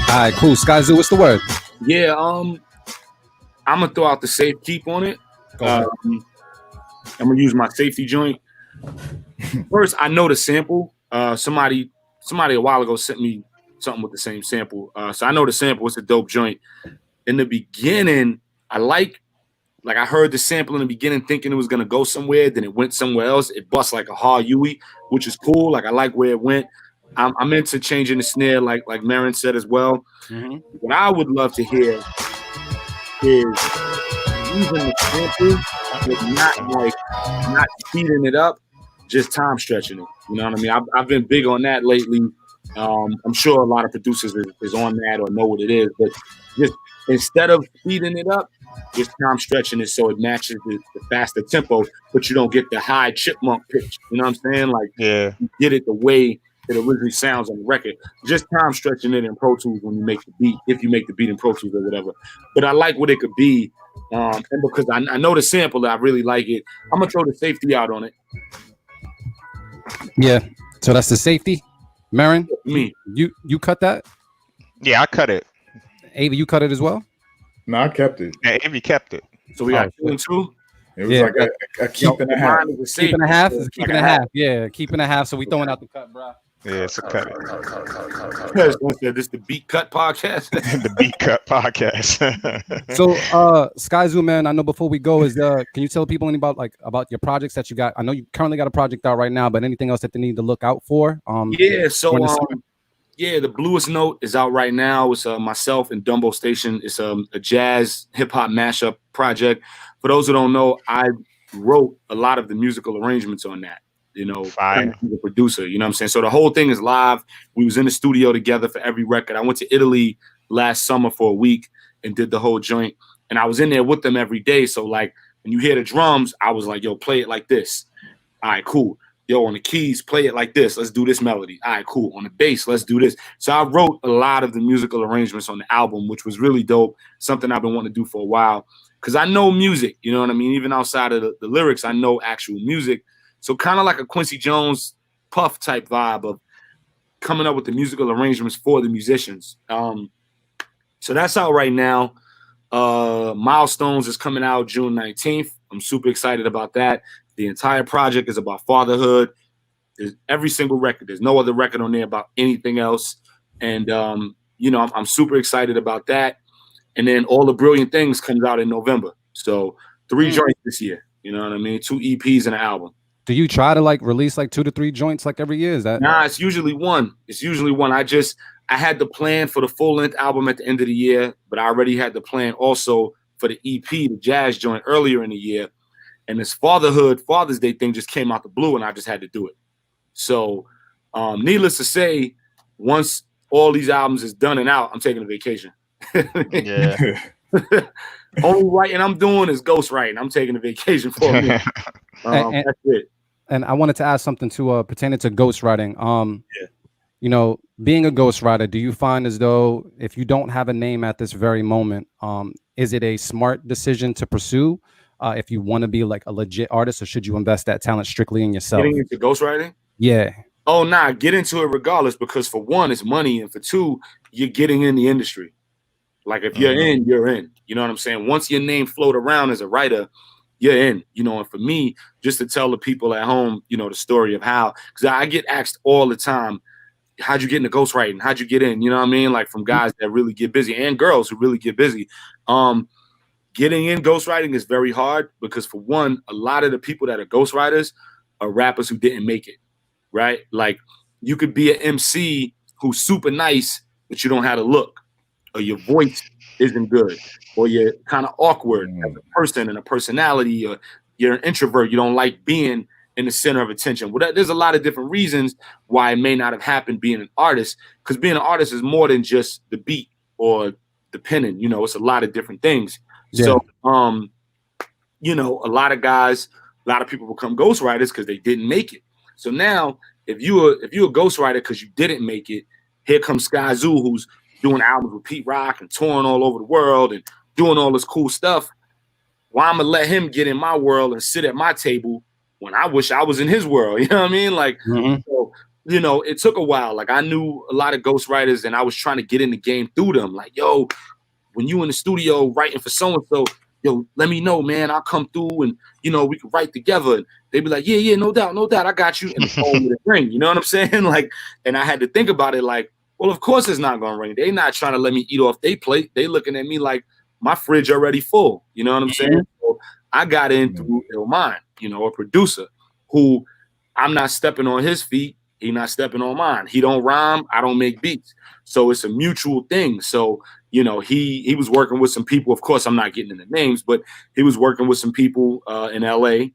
All right, cool. Skyzoo, what's the word? Yeah, I'm gonna throw out the safe keep on it. I'm gonna use my safety joint. First, I know the sample. Somebody a while ago sent me something with the same sample. So I know the sample. It's a dope joint. In the beginning, I I heard the sample in the beginning thinking it was gonna go somewhere, then it went somewhere else. It busts like a hard Yui, which is cool. Like I like where it went. I'm into changing the snare, like Marin said as well. Mm-hmm. What I would love to hear is using the sample, but not speeding it up, just time stretching it. You know what I mean? I've been big on that lately. I'm sure a lot of producers is on that or know what it is, but just instead of speeding it up, just time stretching it so it matches the faster tempo, but you don't get the high chipmunk pitch. You know what I'm saying? Like, Yeah, you get it the way it originally sounds on the record. Just time stretching it in Pro Tools when you make the beat, if you make the beat in Pro Tools or whatever. But I like what it could be, and because I know the sample, I really like it. I'm gonna throw the safety out on it. Yeah. So that's the safety. Marin, Me. You cut that? yeah, I cut it. Ava, you cut it as well? No, I kept it. Yeah, Avy kept it. So we got 2 and 2. It was like a keep and a half. Keep and a half? Keep and a half. Yeah, keep and a half. So we throwing out the cut, bro. Yeah, it's a cut. This is the Beat Cut podcast. The Beat Cut podcast. So Skyzoo, man, I know before we go, can you tell people about your projects that you got? I know you currently got a project out right now, but anything else that they need to look out for? The Bluest Note is out right now. It's myself and Dumbo Station. It's a jazz hip hop mashup project. For those who don't know, I wrote a lot of the musical arrangements on that. You know, Fire. The producer, you know what I'm saying? So the whole thing is live. We was in the studio together for every record. I went to Italy last summer for a week and did the whole joint. And I was in there with them every day. So like when you hear the drums, I was like, yo, play it like this. All right, cool. Yo, on the keys, play it like this. Let's do this melody. All right, cool. On the bass, let's do this. So I wrote a lot of the musical arrangements on the album, which was really dope. Something I've been wanting to do for a while. Because I know music, you know what I mean? Even outside of the lyrics, I know actual music. So kind of like a Quincy Jones Puff type vibe of coming up with the musical arrangements for the musicians. So that's out right now. Milestones is coming out June 19th. I'm super excited about that. The entire project is about fatherhood. There's every single record. There's no other record on there about anything else. And, I'm super excited about that. And then All the Brilliant Things comes out in November. So 3 joints this year. You know what I mean? 2 EPs and an album. Do you try to release 2 to 3 joints every year? Is that? Nah, it's usually one. I had the plan for the full length album at the end of the year, but I already had the plan also for the EP, the jazz joint, earlier in the year. And this Father's Day thing just came out the blue, and I just had to do it. So, needless to say, once all these albums is done and out, I'm taking a vacation. Yeah. Only writing I'm doing is ghost writing. I'm taking a vacation for a minute. That's it. And I wanted to ask something pertaining to ghostwriting. Being a ghostwriter, do you find as though if you don't have a name at this very moment, is it a smart decision to pursue? if you want to be like a legit artist, or should you invest that talent strictly in yourself? Getting into ghostwriting? Yeah. Oh, nah, get into it regardless, because for one, it's money, and for two, you're getting in the industry. Like if you're in, you're in. You know what I'm saying? Once your name float around as a writer, you're in. You know, and for me, just to tell the people at home, you know, the story of how, because I get asked all the time, how'd you get into ghostwriting? How'd you get in? You know what I mean? Like from guys that really get busy and girls who really get busy. Getting in ghostwriting is very hard because for one, a lot of the people that are ghostwriters are rappers who didn't make it, right? Like you could be an MC who's super nice, but you don't have a look, or your voice isn't good, or you're kind of awkward as a person and a personality, or you're an introvert, you don't like being in the center of attention. Well, there's a lot of different reasons why it may not have happened being an artist, because being an artist is more than just the beat or the penning, you know, it's a lot of different things. Yeah. So, you know, a lot of people become ghostwriters because they didn't make it. So now, if you're a ghostwriter because you didn't make it, here comes Skyzoo, who's doing albums with Pete Rock and touring all over the world and doing all this cool stuff. Why I'm gonna let him get in my world and sit at my table when I wish I was in his world? You know what I mean? Like, so, you know, it took a while. Like I knew a lot of ghostwriters and I was trying to get in the game through them. Like, yo, when you in the studio writing for so-and-so, yo, let me know, man. I'll come through and, you know, we can write together. And they'd be like, yeah, no doubt, I got you. And the phone would ring, you know what I'm saying? Like, and I had to think about it like, well, of course it's not gonna ring. They not trying to let me eat off their plate. They looking at me like my fridge already full. You know what I'm saying? So I got in through Illmind, you know, a producer who I'm not stepping on his feet. He not stepping on mine. He don't rhyme. I don't make beats. So it's a mutual thing. So, you know, he was working with some people. Of course, I'm not getting into names, but he was working with some people in LA,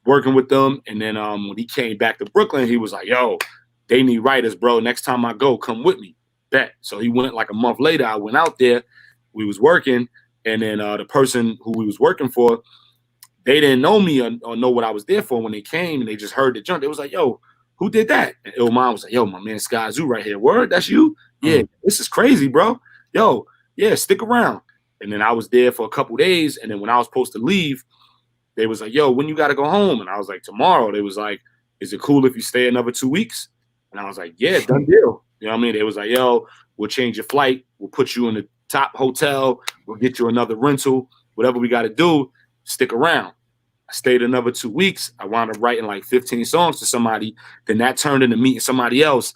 working with them. And then when he came back to Brooklyn, he was like, yo, they need writers, bro. Next time I go, come with me. Bet. So he went like a month later. I went out there. We was working. And then the person who we was working for, they didn't know me or know what I was there for when they came, and they just heard the jump. They was like, yo, who did that? And Illmind was like, yo, my man Skyzoo right here. Word, that's you? Yeah, this is crazy, bro. Yo, yeah, stick around. And then I was there for a couple days, and then when I was supposed to leave, they was like, yo, when you got to go home? And I was like, tomorrow. They was like, is it cool if you stay another 2 weeks? And I was like, yeah, done deal. You know what I mean? They was like, yo, we'll change your flight. We'll put you in the top hotel. We'll get you another rental. Whatever we got to do, stick around. I stayed another 2 weeks. I wound up writing like 15 songs to somebody. Then that turned into meeting somebody else.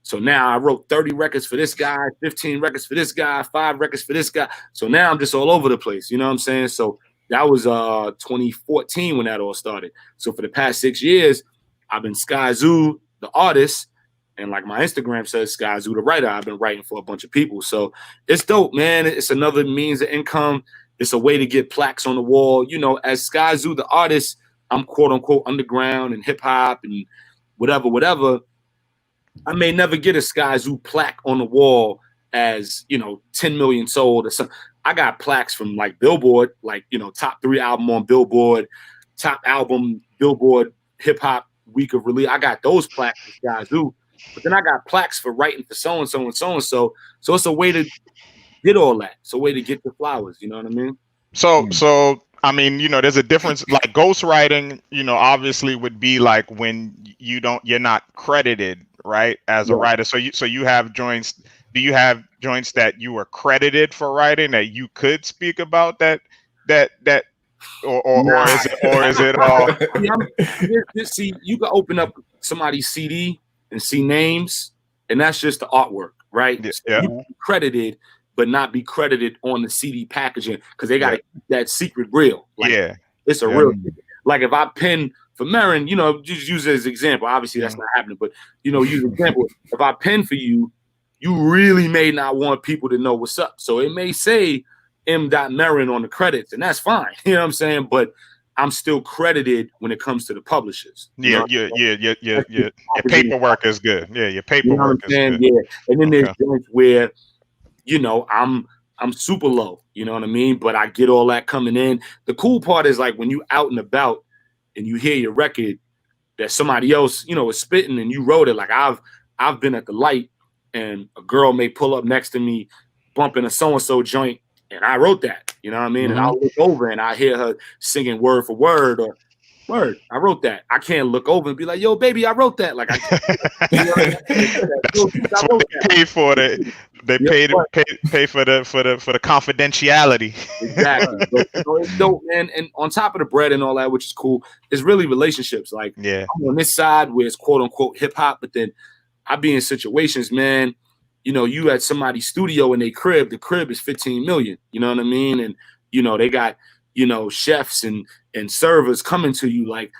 So now I wrote 30 records for this guy, 15 records for this guy, 5 records for this guy. So now I'm just all over the place. You know what I'm saying? So that was 2014 when that all started. So for the past 6 years, I've been Skyzoo, the artist, and like my Instagram says, Skyzoo, the writer. I've been writing for a bunch of people. So it's dope, man. It's another means of income. It's a way to get plaques on the wall. You know, as Skyzoo, the artist, I'm quote unquote underground and hip hop and whatever. I may never get a Skyzoo plaque on the wall as, you know, 10 million sold or something. I got plaques from like Billboard, like, you know, top 3 album on Billboard, top album, Billboard hip hop week of release. I got those plaques for Skyzoo, but then I got plaques for writing for so-and-so and so-and-so. So it's a way to get all that. It's a way to get the flowers. You know what I mean? So I mean, you know, there's a difference. Like ghostwriting, you know, obviously would be like when you're not credited, right, as a writer. So you have joints. Do you have joints that you were credited for writing that you could speak about or is it all? See, you can open up somebody's CD and see names, and that's just the artwork, right? Yeah. So you can be credited, but not be credited on the CD packaging because they got to keep that secret real. Like, it's a real secret. Like if I pen for Marin, you know, just use it as an example. Obviously, that's not happening, but you know, use an example. If I pen for you, you really may not want people to know what's up. So it may say M.Marin on the credits, and that's fine. You know what I'm saying? But I'm still credited when it comes to the publishers. Your paperwork is good. Yeah, your paperwork is good. Yeah. And then there's joints where, you know, I'm super low, you know what I mean? But I get all that coming in. The cool part is like when you out and about and you hear your record that somebody else, you know, is spitting and you wrote it. Like I've been at the light and a girl may pull up next to me bumping a so-and-so joint and I wrote that. You know what I mean? And I'll look over and I hear her singing word for word or word. I wrote that. I can't look over and be like, "Yo, baby, I wrote that." Like I can't. You know what I mean? That's what they paid for. They pay for the confidentiality. Exactly. So it's dope, man. And on top of the bread and all that, which is cool, it's really relationships. Like I'm on this side where it's quote unquote hip hop, but then I be in situations, man. You know, you at somebody's studio in their crib. The crib is 15 million. You know what I mean? And you know they got chefs and servers coming to you like,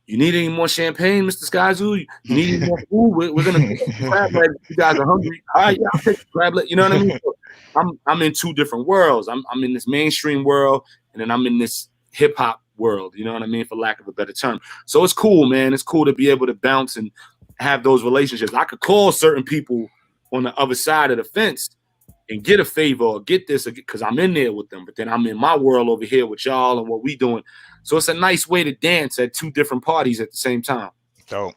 you need any more champagne, Mr. Skyzoo? You need any more food? We're gonna take crablet. You guys are hungry. All right, yeah, I'll take the crablet. You know what I mean? So I'm in two different worlds. I'm in this mainstream world, and then I'm in this hip hop world. You know what I mean, for lack of a better term. So it's cool, man. It's cool to be able to bounce and have those relationships. I could call certain people on the other side of the fence and get a favor or get this because I'm in there with them, but then I'm in my world over here with y'all and what we doing. So it's a nice way to dance at two different parties at the same time. Dope.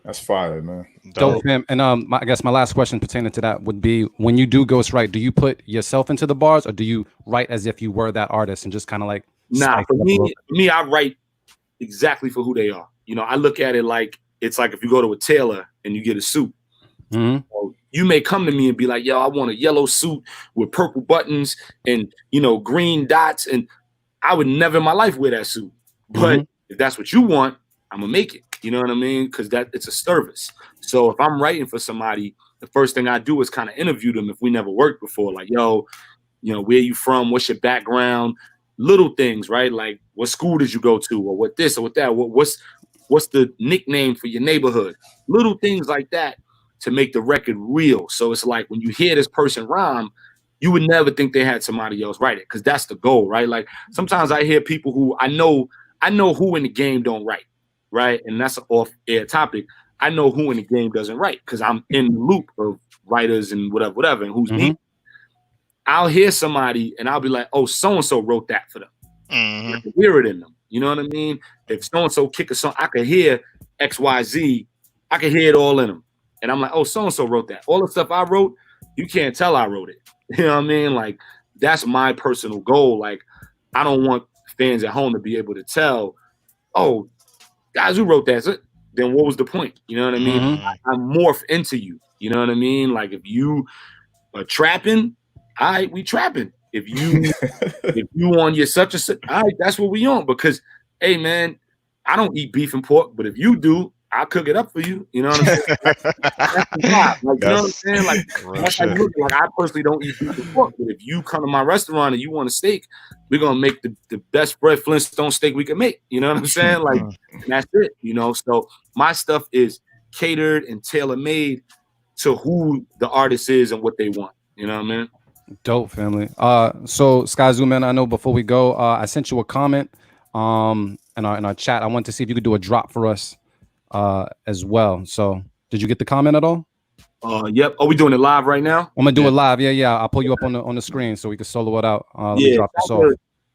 That's fire, man. Dope, fam. And I guess my last question pertaining to that would be, when you do ghostwrite, do you put yourself into the bars or do you write as if you were that artist and just kind of like? Nah, for me, I write exactly for who they are. You know, I look at it like it's like if you go to a tailor and you get a suit. So you may come to me and be like, "Yo, I want a yellow suit with purple buttons and green dots," and I would never in my life wear that suit. But if that's what you want, I'm gonna make it. You know what I mean? Because it's a service. So if I'm writing for somebody, the first thing I do is kind of interview them if we never worked before. Like, "Yo, where you from? What's your background?" Little things, right? Like, what school did you go to, or what this or what that? What's the nickname for your neighborhood? Little things like that to make the record real. So it's like when you hear this person rhyme, you would never think they had somebody else write it, because that's the goal, right? Like sometimes I hear people who I know who in the game don't write, right? And that's an off-air topic. I know who in the game doesn't write because I'm in the loop of writers and whatever, and who's me. I'll hear somebody and I'll be like, "Oh, so-and-so wrote that for them." I can hear it in them. You know what I mean? If so-and-so kick a song, I could hear XYZ. I could hear it all in them. And I'm like, "Oh, so-and-so wrote that." All the stuff I wrote, you can't tell I wrote it. You know what I mean? Like, that's my personal goal. Like, I don't want fans at home to be able to tell, "Oh, guys who wrote that." Then what was the point? You know what I mean? I morph into you. You know what I mean? Like, if you are trapping, all right, we trapping. If you on your such and such, all right, that's what we on. Because, hey, man, I don't eat beef and pork, but if you do, I'll cook it up for you. You know what I'm saying? That's the vibe. Like, you know what I'm saying? Like, that's like I personally don't eat beef and pork, but if you come to my restaurant and you want a steak, we're gonna make the best Fred Flintstone steak we can make. You know what I'm saying? Like, that's it. So my stuff is catered and tailor made to who the artist is and what they want. You know what I mean? Dope, family. So Skyzoo, man, I know before we go, I sent you a comment in our chat. I wanted to see if you could do a drop for us as well. So did you get the comment at all? Yep. Are we doing it live right now? I'm gonna do it live. Yeah. I'll pull you up on the screen so we can solo it out. Let me drop this off.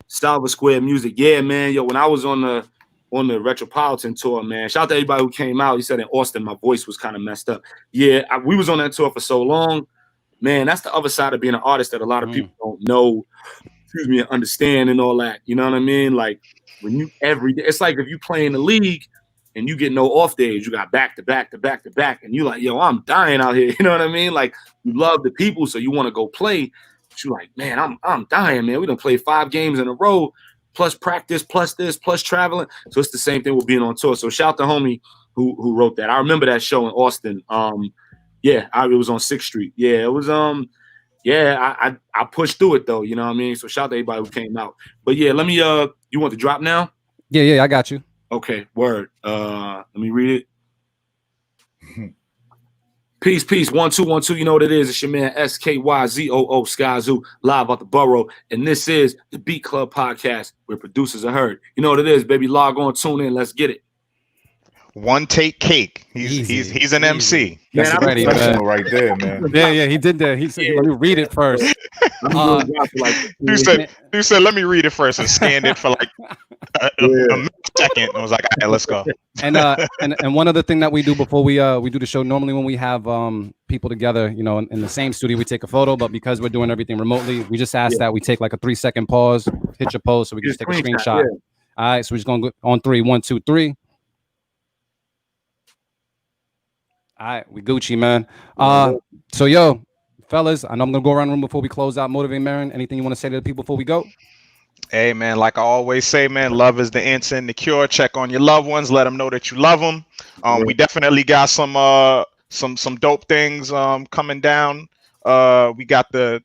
Salva Square Music. Yeah, man. Yo, when I was on the Retropolitan tour, man, shout out to everybody who came out. He said in Austin my voice was kind of messed up. Yeah, we was on that tour for so long. Man, that's the other side of being an artist that a lot of people don't know, and understand and all that. You know what I mean? Like, when you every day, it's like if you play in the league and you get no off days, you got back to back to back to back, and you like, "Yo, I'm dying out here." You know what I mean? Like, you love the people, so you want to go play, but you like, "Man, I'm dying, man. We done played 5 games in a row, plus practice, plus this, plus traveling." So it's the same thing with being on tour. So shout out to homie who wrote that. I remember that show in Austin. It was on 6th Street. Yeah, it was I pushed through it though, you know what I mean? So shout out to everybody who came out. But yeah, let me you want the drop now? Yeah, I got you. Okay, word. Let me read it. Peace. 1 2 1 2. You know what it is. It's your man SKYZOO Skyzoo, live out the borough. And this is the Beat Club podcast where producers are heard. You know what it is, baby. Log on, tune in, let's get it. One take cake. He's an MC. That's Man, a professional right there, man. Yeah, he did that. He said, "Let me read it first." Dude said, "Let me read it first," and scanned it for like a second. I was like, all right, let's go. And one other thing that we do before we do the show, normally when we have people together, you know, in the same studio, we take a photo, but because we're doing everything remotely, we just ask that we take like a 3-second pause, hit your pose, so we can just take a screenshot. Yeah. All right, so we're just gonna go on 3, 1, 2, 3. All right, we Gucci, man. So yo, fellas, I know I'm gonna go around the room before we close out. Motivate Marin, anything you want to say to the people before we go? Hey man, like I always say, man, love is the answer and the cure. Check on your loved ones, let them know that you love them. We definitely got some dope things coming down. We got the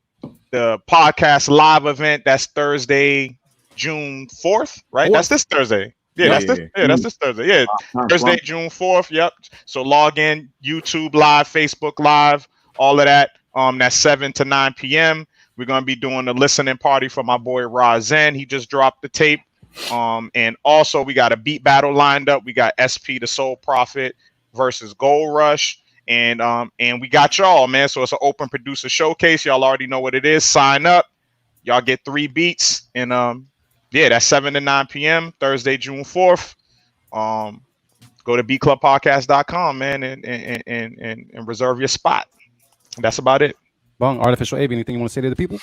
podcast live event. That's Thursday, June 4th, right? That's this Thursday. That's this Thursday. Yeah, Thursday, June 4th. Yep. So log in, YouTube Live, Facebook Live, all of that. That's 7 to 9 p.m. We're gonna be doing a listening party for my boy Razen. He just dropped the tape. And also we got a beat battle lined up. We got SP the Soul Prophet versus Gold Rush. And we got y'all, man. So it's an open producer showcase. Y'all already know what it is. Sign up. Y'all get 3 beats. And that's 7 to 9 p.m. Thursday, June 4th. Go to bclubpodcast.com, man, and reserve your spot. That's about it. Bong, Artificial Abe, anything you want to say to the people?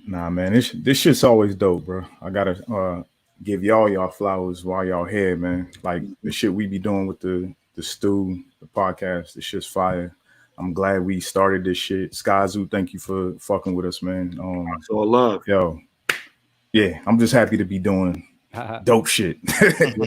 Nah, man, this shit's always dope, bro. I gotta give y'all flowers while y'all here, man. Like the shit we be doing with the stew, the podcast, the shit's fire. I'm glad we started this shit. Skyzoo, thank you for fucking with us, man. It's all love. Yo, yeah, I'm just happy to be doing dope shit.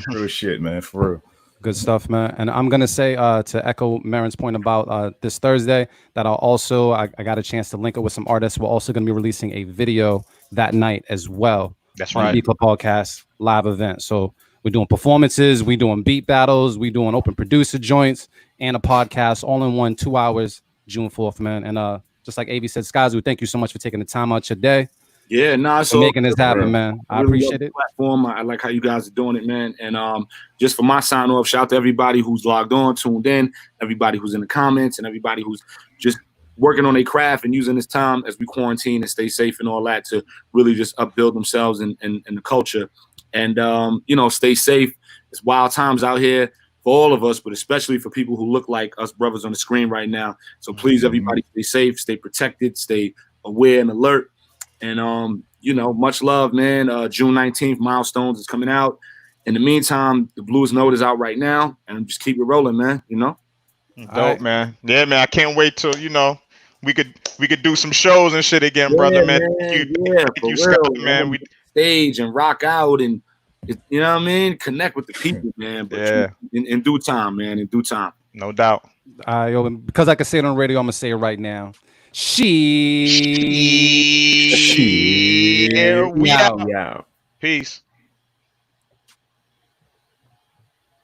Real shit, man, for real. Good stuff, man. And I'm gonna say to echo Marin's point about this Thursday, that I got a chance to link it with some artists. We're also gonna be releasing a video that night as well. That's on right. the B Club Podcast live event. So we're doing performances, we doing beat battles, we doing open producer joints, and a podcast all in one, 2 hours, June 4th, man. And just like Avi said, Skyzoo, thank you so much for taking the time out your day. Yeah, for making this happen, man. I really appreciate it. Platform. I like how you guys are doing it, man. And just for my sign off, shout out to everybody who's logged on, tuned in, everybody who's in the comments, and everybody who's just working on their craft and using this time as we quarantine and stay safe and all that to really just upbuild themselves and the culture. And stay safe. It's wild times out here for all of us, but especially for people who look like us brothers on the screen right now. So please, everybody, stay safe, stay protected, stay aware and alert. And, much love, man. June 19th, Milestones is coming out. In the meantime, the Blues Note is out right now. And just keep it rolling, man, Dope, right. Man. Yeah, man. I can't wait till, we could do some shows and shit again, brother, man. Thank you, Scott, man. We stage and rock out and, you know what I mean? Connect with the people, man. But in due time, man. In due time. No doubt. Because I can say it on radio, I'm going to say it right now. We out. Peace.